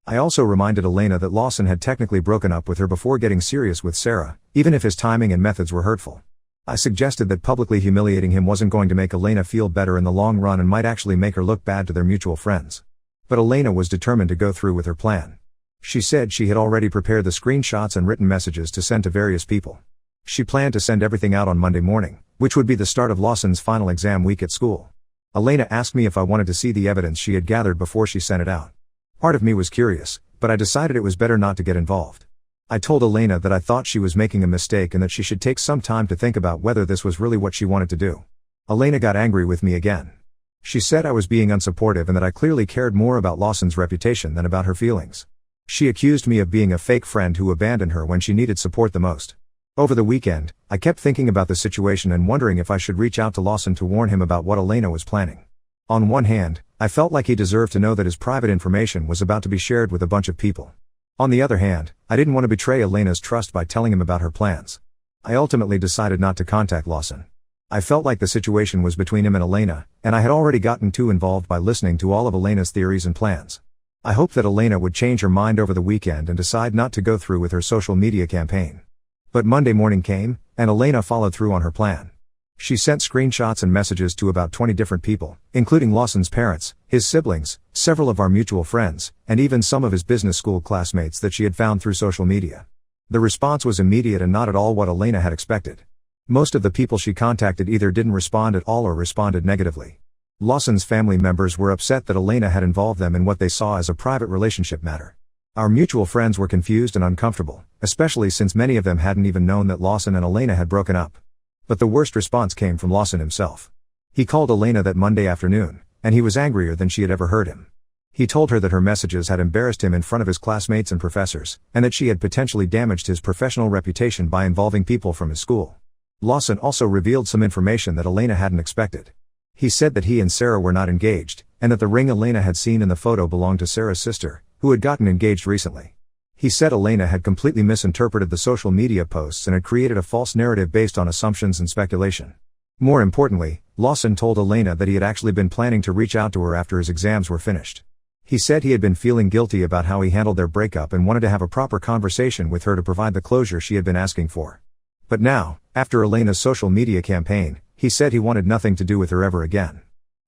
I also reminded Elena that Lawson had technically broken up with her before getting serious with Sarah, even if his timing and methods were hurtful. I suggested that publicly humiliating him wasn't going to make Elena feel better in the long run and might actually make her look bad to their mutual friends. But Elena was determined to go through with her plan. She said she had already prepared the screenshots and written messages to send to various people. She planned to send everything out on Monday morning, which would be the start of Lawson's final exam week at school. Elena asked me if I wanted to see the evidence she had gathered before she sent it out. Part of me was curious, but I decided it was better not to get involved. I told Elena that I thought she was making a mistake and that she should take some time to think about whether this was really what she wanted to do. Elena got angry with me again. She said I was being unsupportive and that I clearly cared more about Lawson's reputation than about her feelings. She accused me of being a fake friend who abandoned her when she needed support the most. Over the weekend, I kept thinking about the situation and wondering if I should reach out to Lawson to warn him about what Elena was planning. On one hand, I felt like he deserved to know that his private information was about to be shared with a bunch of people. On the other hand, I didn't want to betray Elena's trust by telling him about her plans. I ultimately decided not to contact Lawson. I felt like the situation was between him and Elena, and I had already gotten too involved by listening to all of Elena's theories and plans. I hoped that Elena would change her mind over the weekend and decide not to go through with her social media campaign. But Monday morning came, and Elena followed through on her plan. She sent screenshots and messages to about 20 different people, including Lawson's parents, his siblings, several of our mutual friends, and even some of his business school classmates that she had found through social media. The response was immediate and not at all what Elena had expected. Most of the people she contacted either didn't respond at all or responded negatively. Lawson's family members were upset that Elena had involved them in what they saw as a private relationship matter. Our mutual friends were confused and uncomfortable, especially since many of them hadn't even known that Lawson and Elena had broken up. But the worst response came from Lawson himself. He called Elena that Monday afternoon, and he was angrier than she had ever heard him. He told her that her messages had embarrassed him in front of his classmates and professors, and that she had potentially damaged his professional reputation by involving people from his school. Lawson also revealed some information that Elena hadn't expected. He said that he and Sarah were not engaged, and that the ring Elena had seen in the photo belonged to Sarah's sister, who had gotten engaged recently. He said Elena had completely misinterpreted the social media posts and had created a false narrative based on assumptions and speculation. More importantly, Lawson told Elena that he had actually been planning to reach out to her after his exams were finished. He said he had been feeling guilty about how he handled their breakup and wanted to have a proper conversation with her to provide the closure she had been asking for. But now, after Elena's social media campaign, he said he wanted nothing to do with her ever again.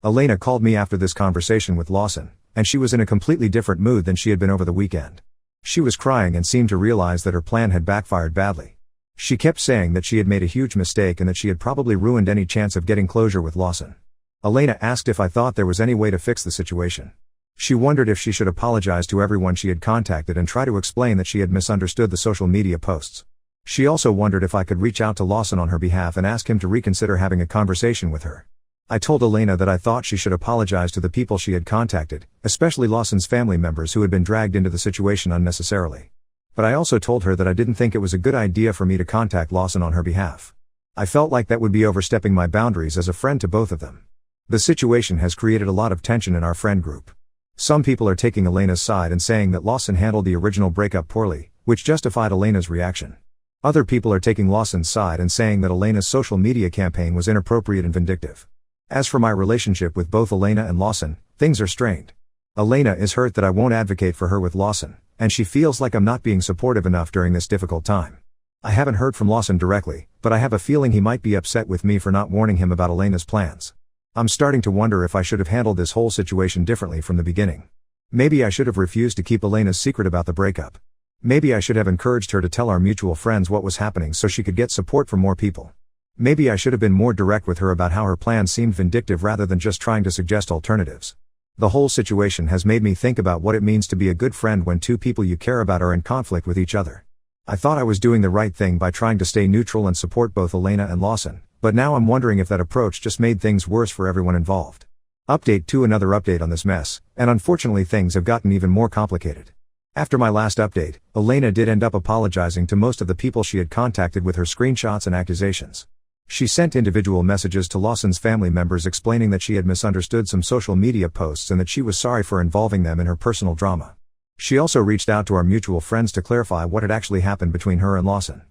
Elena called me after this conversation with Lawson, and she was in a completely different mood than she had been over the weekend. She was crying and seemed to realize that her plan had backfired badly. She kept saying that she had made a huge mistake and that she had probably ruined any chance of getting closure with Lawson. Elena asked if I thought there was any way to fix the situation. She wondered if she should apologize to everyone she had contacted and try to explain that she had misunderstood the social media posts. She also wondered if I could reach out to Lawson on her behalf and ask him to reconsider having a conversation with her. I told Elena that I thought she should apologize to the people she had contacted, especially Lawson's family members who had been dragged into the situation unnecessarily. But I also told her that I didn't think it was a good idea for me to contact Lawson on her behalf. I felt like that would be overstepping my boundaries as a friend to both of them. The situation has created a lot of tension in our friend group. Some people are taking Elena's side and saying that Lawson handled the original breakup poorly, which justified Elena's reaction. Other people are taking Lawson's side and saying that Elena's social media campaign was inappropriate and vindictive. As for my relationship with both Elena and Lawson, things are strained. Elena is hurt that I won't advocate for her with Lawson, and she feels like I'm not being supportive enough during this difficult time. I haven't heard from Lawson directly, but I have a feeling he might be upset with me for not warning him about Elena's plans. I'm starting to wonder if I should have handled this whole situation differently from the beginning. Maybe I should have refused to keep Elena's secret about the breakup. Maybe I should have encouraged her to tell our mutual friends what was happening so she could get support from more people. Maybe I should have been more direct with her about how her plan seemed vindictive rather than just trying to suggest alternatives. The whole situation has made me think about what it means to be a good friend when two people you care about are in conflict with each other. I thought I was doing the right thing by trying to stay neutral and support both Elena and Lawson, but now I'm wondering if that approach just made things worse for everyone involved. Update 2. Another update on this mess, and unfortunately things have gotten even more complicated. After my last update, Elena did end up apologizing to most of the people she had contacted with her screenshots and accusations. She sent individual messages to Lawson's family members explaining that she had misunderstood some social media posts and that she was sorry for involving them in her personal drama. She also reached out to our mutual friends to clarify what had actually happened between her and Lawson.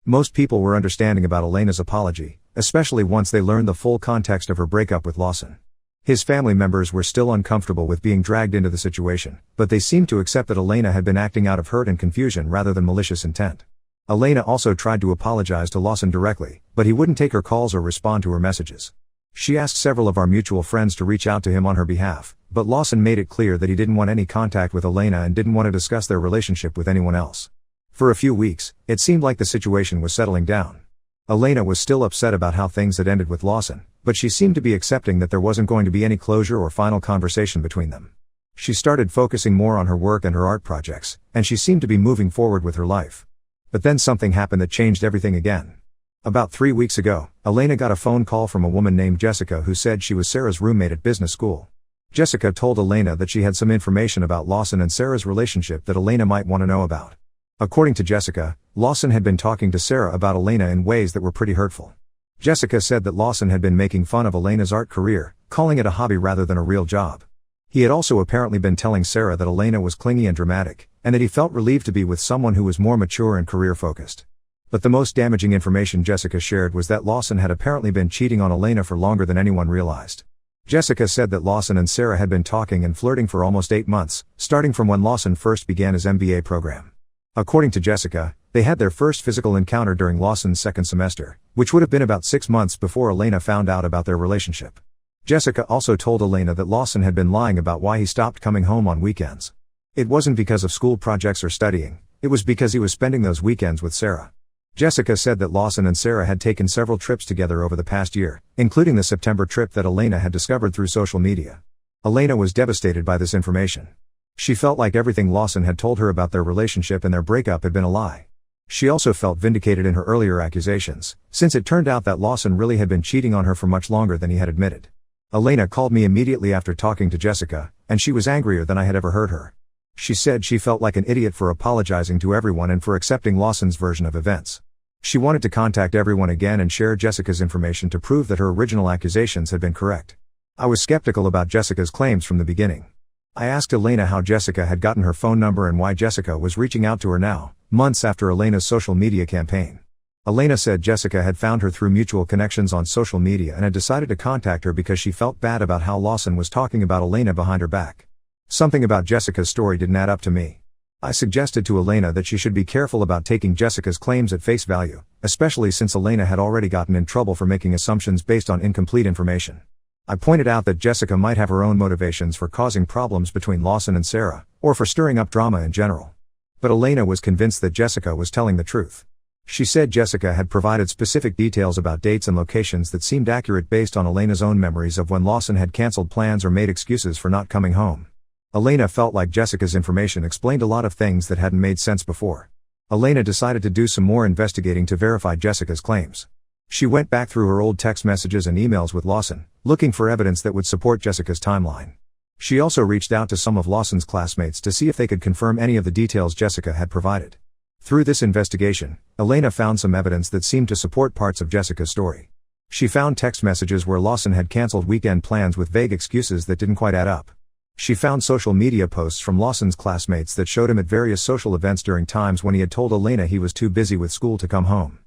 Most people were understanding about Elena's apology, especially once they learned the full context of her breakup with Lawson. His family members were still uncomfortable with being dragged into the situation, but they seemed to accept that Elena had been acting out of hurt and confusion rather than malicious intent. Elena also tried to apologize to Lawson directly, but he wouldn't take her calls or respond to her messages. She asked several of our mutual friends to reach out to him on her behalf, but Lawson made it clear that he didn't want any contact with Elena and didn't want to discuss their relationship with anyone else. For a few weeks, it seemed like the situation was settling down. Elena was still upset about how things had ended with Lawson, but she seemed to be accepting that there wasn't going to be any closure or final conversation between them. She started focusing more on her work and her art projects, and she seemed to be moving forward with her life. But then something happened that changed everything again. About 3 weeks ago, Elena got a phone call from a woman named Jessica who said she was Sarah's roommate at business school. Jessica told Elena that she had some information about Lawson and Sarah's relationship that Elena might want to know about. According to Jessica, Lawson had been talking to Sarah about Elena in ways that were pretty hurtful. Jessica said that Lawson had been making fun of Elena's art career, calling it a hobby rather than a real job. He had also apparently been telling Sarah that Elena was clingy and dramatic, and that he felt relieved to be with someone who was more mature and career-focused. But the most damaging information Jessica shared was that Lawson had apparently been cheating on Elena for longer than anyone realized. Jessica said that Lawson and Sarah had been talking and flirting for almost 8 months, starting from when Lawson first began his MBA program. According to Jessica, they had their first physical encounter during Lawson's second semester, which would have been about 6 months before Elena found out about their relationship. Jessica also told Elena that Lawson had been lying about why he stopped coming home on weekends. It wasn't because of school projects or studying, it was because he was spending those weekends with Sarah. Jessica said that Lawson and Sarah had taken several trips together over the past year, including the September trip that Elena had discovered through social media. Elena was devastated by this information. She felt like everything Lawson had told her about their relationship and their breakup had been a lie. She also felt vindicated in her earlier accusations, since it turned out that Lawson really had been cheating on her for much longer than he had admitted. Elena called me immediately after talking to Jessica, and she was angrier than I had ever heard her. She said she felt like an idiot for apologizing to everyone and for accepting Lawson's version of events. She wanted to contact everyone again and share Jessica's information to prove that her original accusations had been correct. I was skeptical about Jessica's claims from the beginning. I asked Elena how Jessica had gotten her phone number and why Jessica was reaching out to her now, months after Elena's social media campaign. Elena said Jessica had found her through mutual connections on social media and had decided to contact her because she felt bad about how Lawson was talking about Elena behind her back. Something about Jessica's story didn't add up to me. I suggested to Elena that she should be careful about taking Jessica's claims at face value, especially since Elena had already gotten in trouble for making assumptions based on incomplete information. I pointed out that Jessica might have her own motivations for causing problems between Lawson and Sarah, or for stirring up drama in general. But Elena was convinced that Jessica was telling the truth. She said Jessica had provided specific details about dates and locations that seemed accurate based on Elena's own memories of when Lawson had canceled plans or made excuses for not coming home. Elena felt like Jessica's information explained a lot of things that hadn't made sense before. Elena decided to do some more investigating to verify Jessica's claims. She went back through her old text messages and emails with Lawson, looking for evidence that would support Jessica's timeline. She also reached out to some of Lawson's classmates to see if they could confirm any of the details Jessica had provided. Through this investigation, Elena found some evidence that seemed to support parts of Jessica's story. She found text messages where Lawson had canceled weekend plans with vague excuses that didn't quite add up. She found social media posts from Lawson's classmates that showed him at various social events during times when he had told Elena he was too busy with school to come home.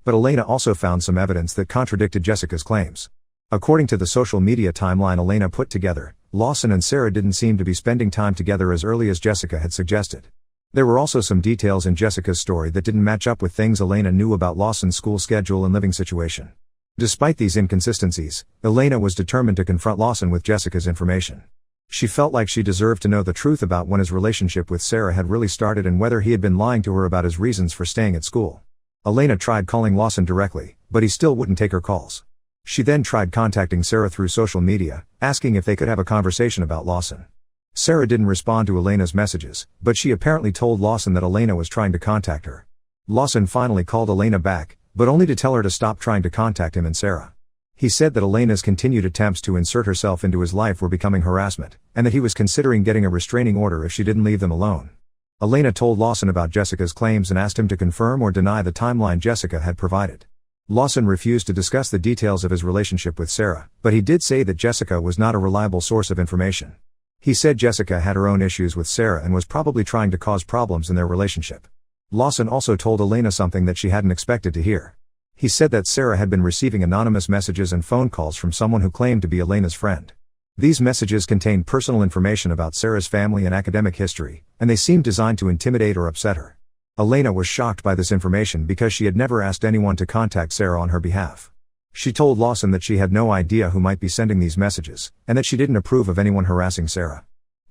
But Elena also found some evidence that contradicted Jessica's claims. According to the social media timeline Elena put together, Lawson and Sarah didn't seem to be spending time together as early as Jessica had suggested. There were also some details in Jessica's story that didn't match up with things Elena knew about Lawson's school schedule and living situation. Despite these inconsistencies, Elena was determined to confront Lawson with Jessica's information. She felt like she deserved to know the truth about when his relationship with Sarah had really started and whether he had been lying to her about his reasons for staying at school. Elena tried calling Lawson directly, but he still wouldn't take her calls. She then tried contacting Sarah through social media, asking if they could have a conversation about Lawson. Sarah didn't respond to Elena's messages, but she apparently told Lawson that Elena was trying to contact her. Lawson finally called Elena back, but only to tell her to stop trying to contact him and Sarah. He said that Elena's continued attempts to insert herself into his life were becoming harassment, and that he was considering getting a restraining order if she didn't leave them alone. Elena told Lawson about Jessica's claims and asked him to confirm or deny the timeline Jessica had provided. Lawson refused to discuss the details of his relationship with Sarah, but he did say that Jessica was not a reliable source of information. He said Jessica had her own issues with Sarah and was probably trying to cause problems in their relationship. Lawson also told Elena something that she hadn't expected to hear. He said that Sarah had been receiving anonymous messages and phone calls from someone who claimed to be Elena's friend. These messages contained personal information about Sarah's family and academic history, and they seemed designed to intimidate or upset her. Elena was shocked by this information because she had never asked anyone to contact Sarah on her behalf. She told Lawson that she had no idea who might be sending these messages, and that she didn't approve of anyone harassing Sarah.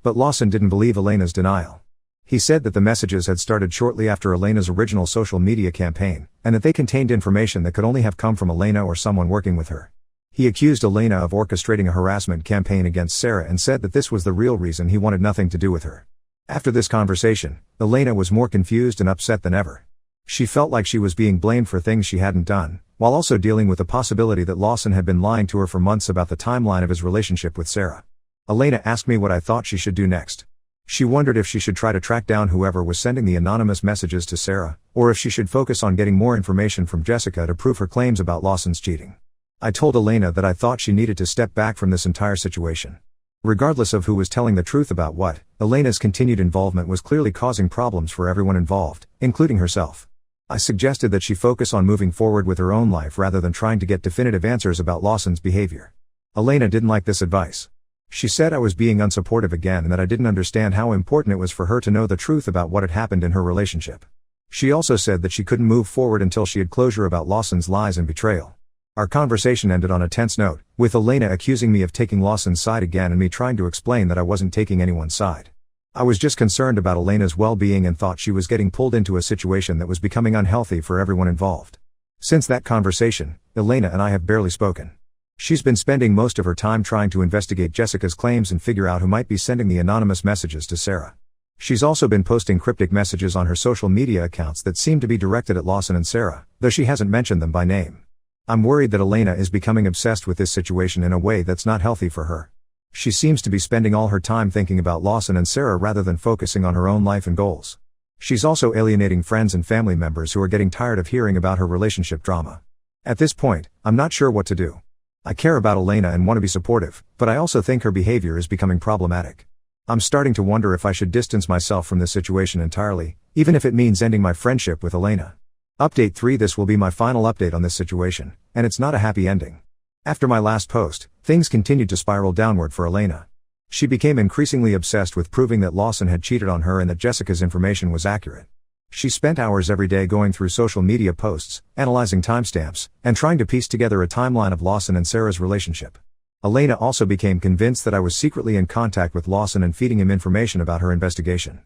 But Lawson didn't believe Elena's denial. He said that the messages had started shortly after Elena's original social media campaign, and that they contained information that could only have come from Elena or someone working with her. He accused Elena of orchestrating a harassment campaign against Sarah and said that this was the real reason he wanted nothing to do with her. After this conversation, Elena was more confused and upset than ever. She felt like she was being blamed for things she hadn't done, while also dealing with the possibility that Lawson had been lying to her for months about the timeline of his relationship with Sarah. Elena asked me what I thought she should do next. She wondered if she should try to track down whoever was sending the anonymous messages to Sarah, or if she should focus on getting more information from Jessica to prove her claims about Lawson's cheating. I told Elena that I thought she needed to step back from this entire situation. Regardless of who was telling the truth about what, Elena's continued involvement was clearly causing problems for everyone involved, including herself. I suggested that she focus on moving forward with her own life rather than trying to get definitive answers about Lawson's behavior. Elena didn't like this advice. She said I was being unsupportive again and that I didn't understand how important it was for her to know the truth about what had happened in her relationship. She also said that she couldn't move forward until she had closure about Lawson's lies and betrayal. Our conversation ended on a tense note, with Elena accusing me of taking Lawson's side again and me trying to explain that I wasn't taking anyone's side. I was just concerned about Elena's well-being and thought she was getting pulled into a situation that was becoming unhealthy for everyone involved. Since that conversation, Elena and I have barely spoken. She's been spending most of her time trying to investigate Jessica's claims and figure out who might be sending the anonymous messages to Sarah. She's also been posting cryptic messages on her social media accounts that seem to be directed at Lawson and Sarah, though she hasn't mentioned them by name. I'm worried that Elena is becoming obsessed with this situation in a way that's not healthy for her. She seems to be spending all her time thinking about Lawson and Sarah rather than focusing on her own life and goals. She's also alienating friends and family members who are getting tired of hearing about her relationship drama. At this point, I'm not sure what to do. I care about Elena and want to be supportive, but I also think her behavior is becoming problematic. I'm starting to wonder if I should distance myself from this situation entirely, even if it means ending my friendship with Elena. Update 3: This will be my final update on this situation, and it's not a happy ending. After my last post, things continued to spiral downward for Elena. She became increasingly obsessed with proving that Lawson had cheated on her and that Jessica's information was accurate. She spent hours every day going through social media posts, analyzing timestamps, and trying to piece together a timeline of Lawson and Sarah's relationship. Elena also became convinced that I was secretly in contact with Lawson and feeding him information about her investigation.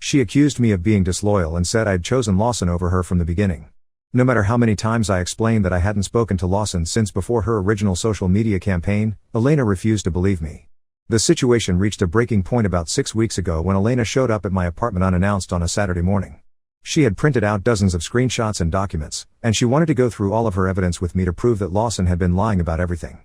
She accused me of being disloyal and said I'd chosen Lawson over her from the beginning. No matter how many times I explained that I hadn't spoken to Lawson since before her original social media campaign, Elena refused to believe me. The situation reached a breaking point about 6 weeks ago when Elena showed up at my apartment unannounced on a Saturday morning. She had printed out dozens of screenshots and documents, and she wanted to go through all of her evidence with me to prove that Lawson had been lying about everything.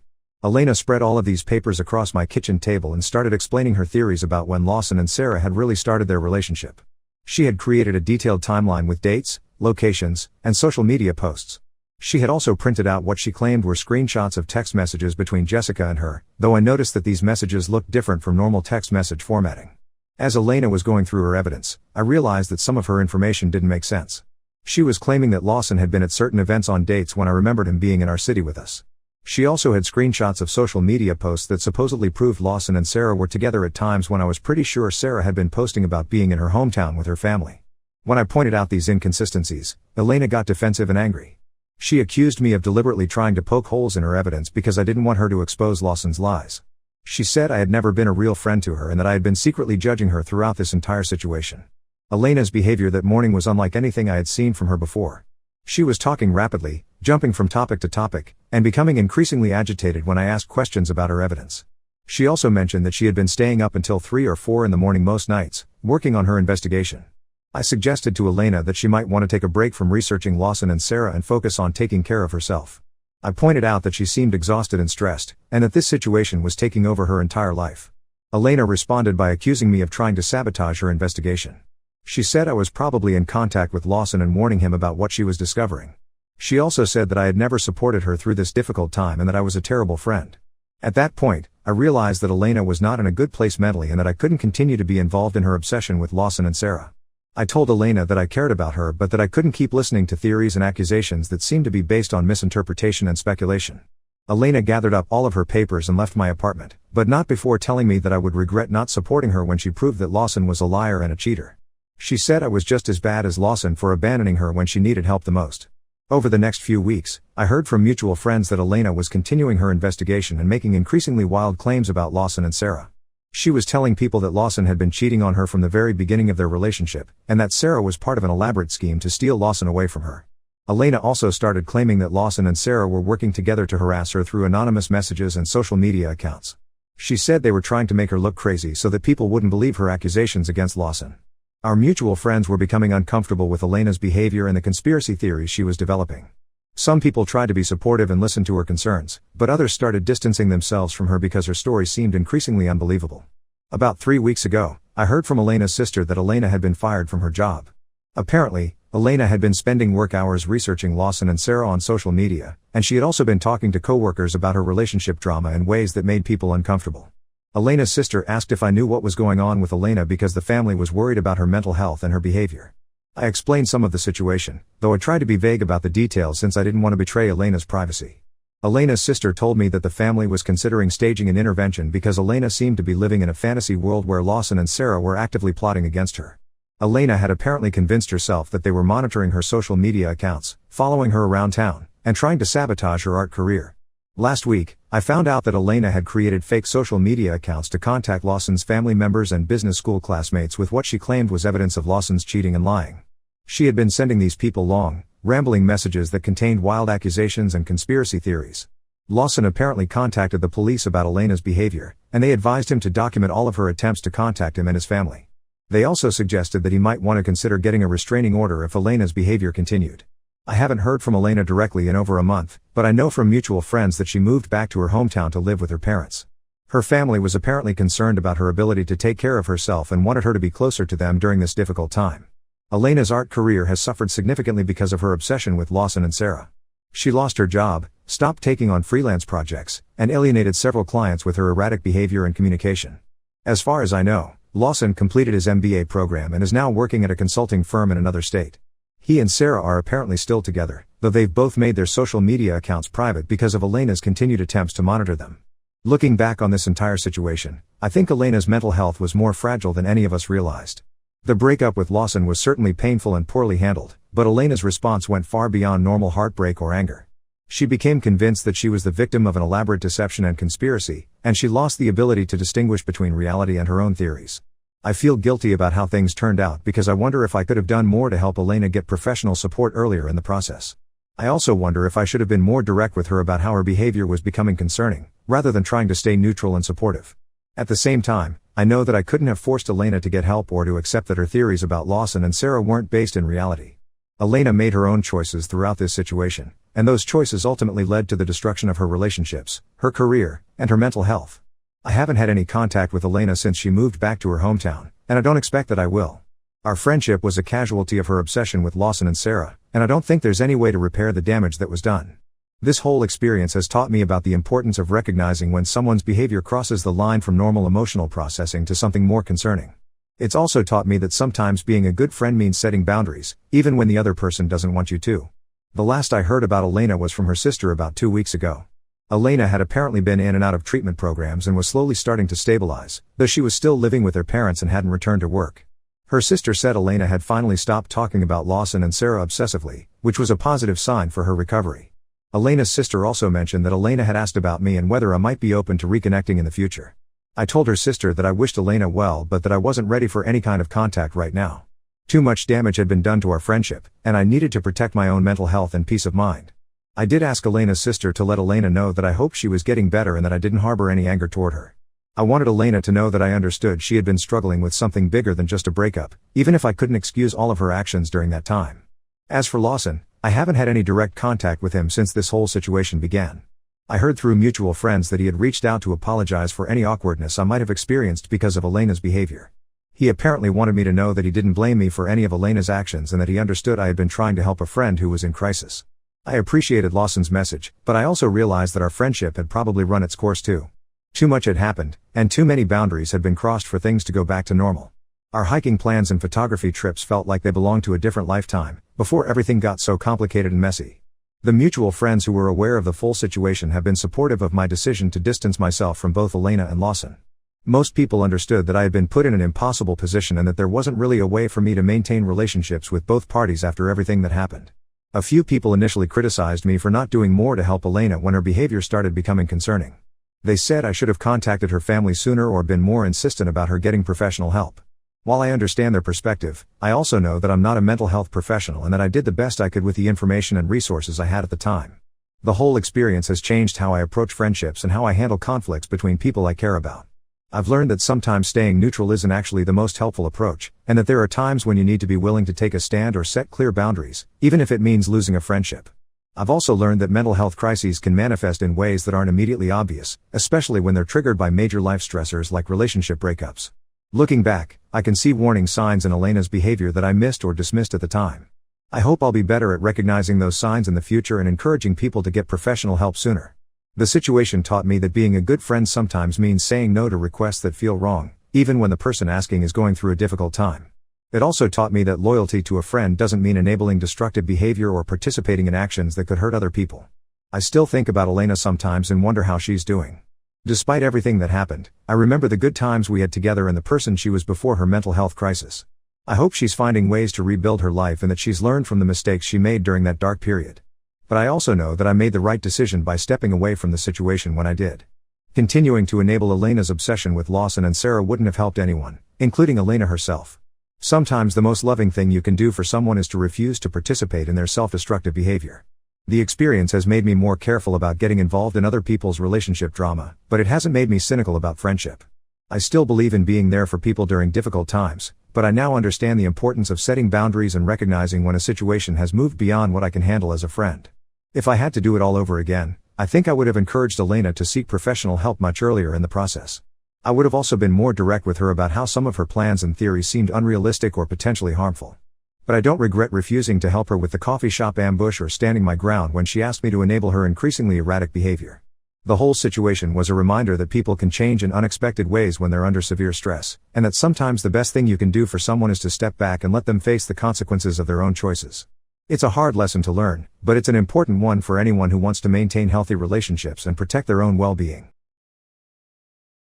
Elena spread all of these papers across my kitchen table and started explaining her theories about when Lawson and Sarah had really started their relationship. She had created a detailed timeline with dates, locations, and social media posts. She had also printed out what she claimed were screenshots of text messages between Jessica and her, though I noticed that these messages looked different from normal text message formatting. As Elena was going through her evidence, I realized that some of her information didn't make sense. She was claiming that Lawson had been at certain events on dates when I remembered him being in our city with us. She also had screenshots of social media posts that supposedly proved Lawson and Sarah were together at times when I was pretty sure Sarah had been posting about being in her hometown with her family. When I pointed out these inconsistencies, Elena got defensive and angry. She accused me of deliberately trying to poke holes in her evidence because I didn't want her to expose Lawson's lies. She said I had never been a real friend to her and that I had been secretly judging her throughout this entire situation. Elena's behavior that morning was unlike anything I had seen from her before. She was talking rapidly, jumping from topic to topic, and becoming increasingly agitated when I asked questions about her evidence. She also mentioned that she had been staying up until 3 or 4 in the morning most nights, working on her investigation. I suggested to Elena that she might want to take a break from researching Lawson and Sarah and focus on taking care of herself. I pointed out that she seemed exhausted and stressed, and that this situation was taking over her entire life. Elena responded by accusing me of trying to sabotage her investigation. She said I was probably in contact with Lawson and warning him about what she was discovering. She also said that I had never supported her through this difficult time and that I was a terrible friend. At that point, I realized that Elena was not in a good place mentally and that I couldn't continue to be involved in her obsession with Lawson and Sarah. I told Elena that I cared about her but that I couldn't keep listening to theories and accusations that seemed to be based on misinterpretation and speculation. Elena gathered up all of her papers and left my apartment, but not before telling me that I would regret not supporting her when she proved that Lawson was a liar and a cheater. She said I was just as bad as Lawson for abandoning her when she needed help the most. Over the next few weeks, I heard from mutual friends that Elena was continuing her investigation and making increasingly wild claims about Lawson and Sarah. She was telling people that Lawson had been cheating on her from the very beginning of their relationship, and that Sarah was part of an elaborate scheme to steal Lawson away from her. Elena also started claiming that Lawson and Sarah were working together to harass her through anonymous messages and social media accounts. She said they were trying to make her look crazy so that people wouldn't believe her accusations against Lawson. Our mutual friends were becoming uncomfortable with Elena's behavior and the conspiracy theories she was developing. Some people tried to be supportive and listen to her concerns, but others started distancing themselves from her because her story seemed increasingly unbelievable. About 3 weeks ago, I heard from Elena's sister that Elena had been fired from her job. Apparently, Elena had been spending work hours researching Lawson and Sarah on social media, and she had also been talking to coworkers about her relationship drama in ways that made people uncomfortable. Elena's sister asked if I knew what was going on with Elena because the family was worried about her mental health and her behavior. I explained some of the situation, though I tried to be vague about the details since I didn't want to betray Elena's privacy. Elena's sister told me that the family was considering staging an intervention because Elena seemed to be living in a fantasy world where Lawson and Sarah were actively plotting against her. Elena had apparently convinced herself that they were monitoring her social media accounts, following her around town, and trying to sabotage her art career. Last week, I found out that Elena had created fake social media accounts to contact Lawson's family members and business school classmates with what she claimed was evidence of Lawson's cheating and lying. She had been sending these people long, rambling messages that contained wild accusations and conspiracy theories. Lawson apparently contacted the police about Elena's behavior, and they advised him to document all of her attempts to contact him and his family. They also suggested that he might want to consider getting a restraining order if Elena's behavior continued. I haven't heard from Elena directly in over a month, but I know from mutual friends that she moved back to her hometown to live with her parents. Her family was apparently concerned about her ability to take care of herself and wanted her to be closer to them during this difficult time. Elena's art career has suffered significantly because of her obsession with Lawson and Sarah. She lost her job, stopped taking on freelance projects, and alienated several clients with her erratic behavior and communication. As far as I know, Lawson completed his MBA program and is now working at a consulting firm in another state. He and Sarah are apparently still together, though they've both made their social media accounts private because of Elena's continued attempts to monitor them. Looking back on this entire situation, I think Elena's mental health was more fragile than any of us realized. The breakup with Lawson was certainly painful and poorly handled, but Elena's response went far beyond normal heartbreak or anger. She became convinced that she was the victim of an elaborate deception and conspiracy, and she lost the ability to distinguish between reality and her own theories. I feel guilty about how things turned out because I wonder if I could have done more to help Elena get professional support earlier in the process. I also wonder if I should have been more direct with her about how her behavior was becoming concerning, rather than trying to stay neutral and supportive. At the same time, I know that I couldn't have forced Elena to get help or to accept that her theories about Lawson and Sarah weren't based in reality. Elena made her own choices throughout this situation, and those choices ultimately led to the destruction of her relationships, her career, and her mental health. I haven't had any contact with Elena since she moved back to her hometown, and I don't expect that I will. Our friendship was a casualty of her obsession with Lawson and Sarah, and I don't think there's any way to repair the damage that was done. This whole experience has taught me about the importance of recognizing when someone's behavior crosses the line from normal emotional processing to something more concerning. It's also taught me that sometimes being a good friend means setting boundaries, even when the other person doesn't want you to. The last I heard about Elena was from her sister about 2 weeks ago. Elena had apparently been in and out of treatment programs and was slowly starting to stabilize, though she was still living with her parents and hadn't returned to work. Her sister said Elena had finally stopped talking about Lawson and Sarah obsessively, which was a positive sign for her recovery. Elena's sister also mentioned that Elena had asked about me and whether I might be open to reconnecting in the future. I told her sister that I wished Elena well but that I wasn't ready for any kind of contact right now. Too much damage had been done to our friendship, and I needed to protect my own mental health and peace of mind. I did ask Elena's sister to let Elena know that I hoped she was getting better and that I didn't harbor any anger toward her. I wanted Elena to know that I understood she had been struggling with something bigger than just a breakup, even if I couldn't excuse all of her actions during that time. As for Lawson, I haven't had any direct contact with him since this whole situation began. I heard through mutual friends that he had reached out to apologize for any awkwardness I might have experienced because of Elena's behavior. He apparently wanted me to know that he didn't blame me for any of Elena's actions and that he understood I had been trying to help a friend who was in crisis. I appreciated Lawson's message, but I also realized that our friendship had probably run its course too. Too much had happened, and too many boundaries had been crossed for things to go back to normal. Our hiking plans and photography trips felt like they belonged to a different lifetime, before everything got so complicated and messy. The mutual friends who were aware of the full situation have been supportive of my decision to distance myself from both Elena and Lawson. Most people understood that I had been put in an impossible position and that there wasn't really a way for me to maintain relationships with both parties after everything that happened. A few people initially criticized me for not doing more to help Elena when her behavior started becoming concerning. They said I should have contacted her family sooner or been more insistent about her getting professional help. While I understand their perspective, I also know that I'm not a mental health professional and that I did the best I could with the information and resources I had at the time. The whole experience has changed how I approach friendships and how I handle conflicts between people I care about. I've learned that sometimes staying neutral isn't actually the most helpful approach, and that there are times when you need to be willing to take a stand or set clear boundaries, even if it means losing a friendship. I've also learned that mental health crises can manifest in ways that aren't immediately obvious, especially when they're triggered by major life stressors like relationship breakups. Looking back, I can see warning signs in Elena's behavior that I missed or dismissed at the time. I hope I'll be better at recognizing those signs in the future and encouraging people to get professional help sooner. The situation taught me that being a good friend sometimes means saying no to requests that feel wrong, even when the person asking is going through a difficult time. It also taught me that loyalty to a friend doesn't mean enabling destructive behavior or participating in actions that could hurt other people. I still think about Elena sometimes and wonder how she's doing. Despite everything that happened, I remember the good times we had together and the person she was before her mental health crisis. I hope she's finding ways to rebuild her life and that she's learned from the mistakes she made during that dark period. But I also know that I made the right decision by stepping away from the situation when I did. Continuing to enable Elena's obsession with Lawson and Sarah wouldn't have helped anyone, including Elena herself. Sometimes the most loving thing you can do for someone is to refuse to participate in their self-destructive behavior. The experience has made me more careful about getting involved in other people's relationship drama, but it hasn't made me cynical about friendship. I still believe in being there for people during difficult times, but I now understand the importance of setting boundaries and recognizing when a situation has moved beyond what I can handle as a friend. If I had to do it all over again, I think I would have encouraged Elena to seek professional help much earlier in the process. I would have also been more direct with her about how some of her plans and theories seemed unrealistic or potentially harmful. But I don't regret refusing to help her with the coffee shop ambush or standing my ground when she asked me to enable her increasingly erratic behavior. The whole situation was a reminder that people can change in unexpected ways when they're under severe stress, and that sometimes the best thing you can do for someone is to step back and let them face the consequences of their own choices. It's a hard lesson to learn, but it's an important one for anyone who wants to maintain healthy relationships and protect their own well-being.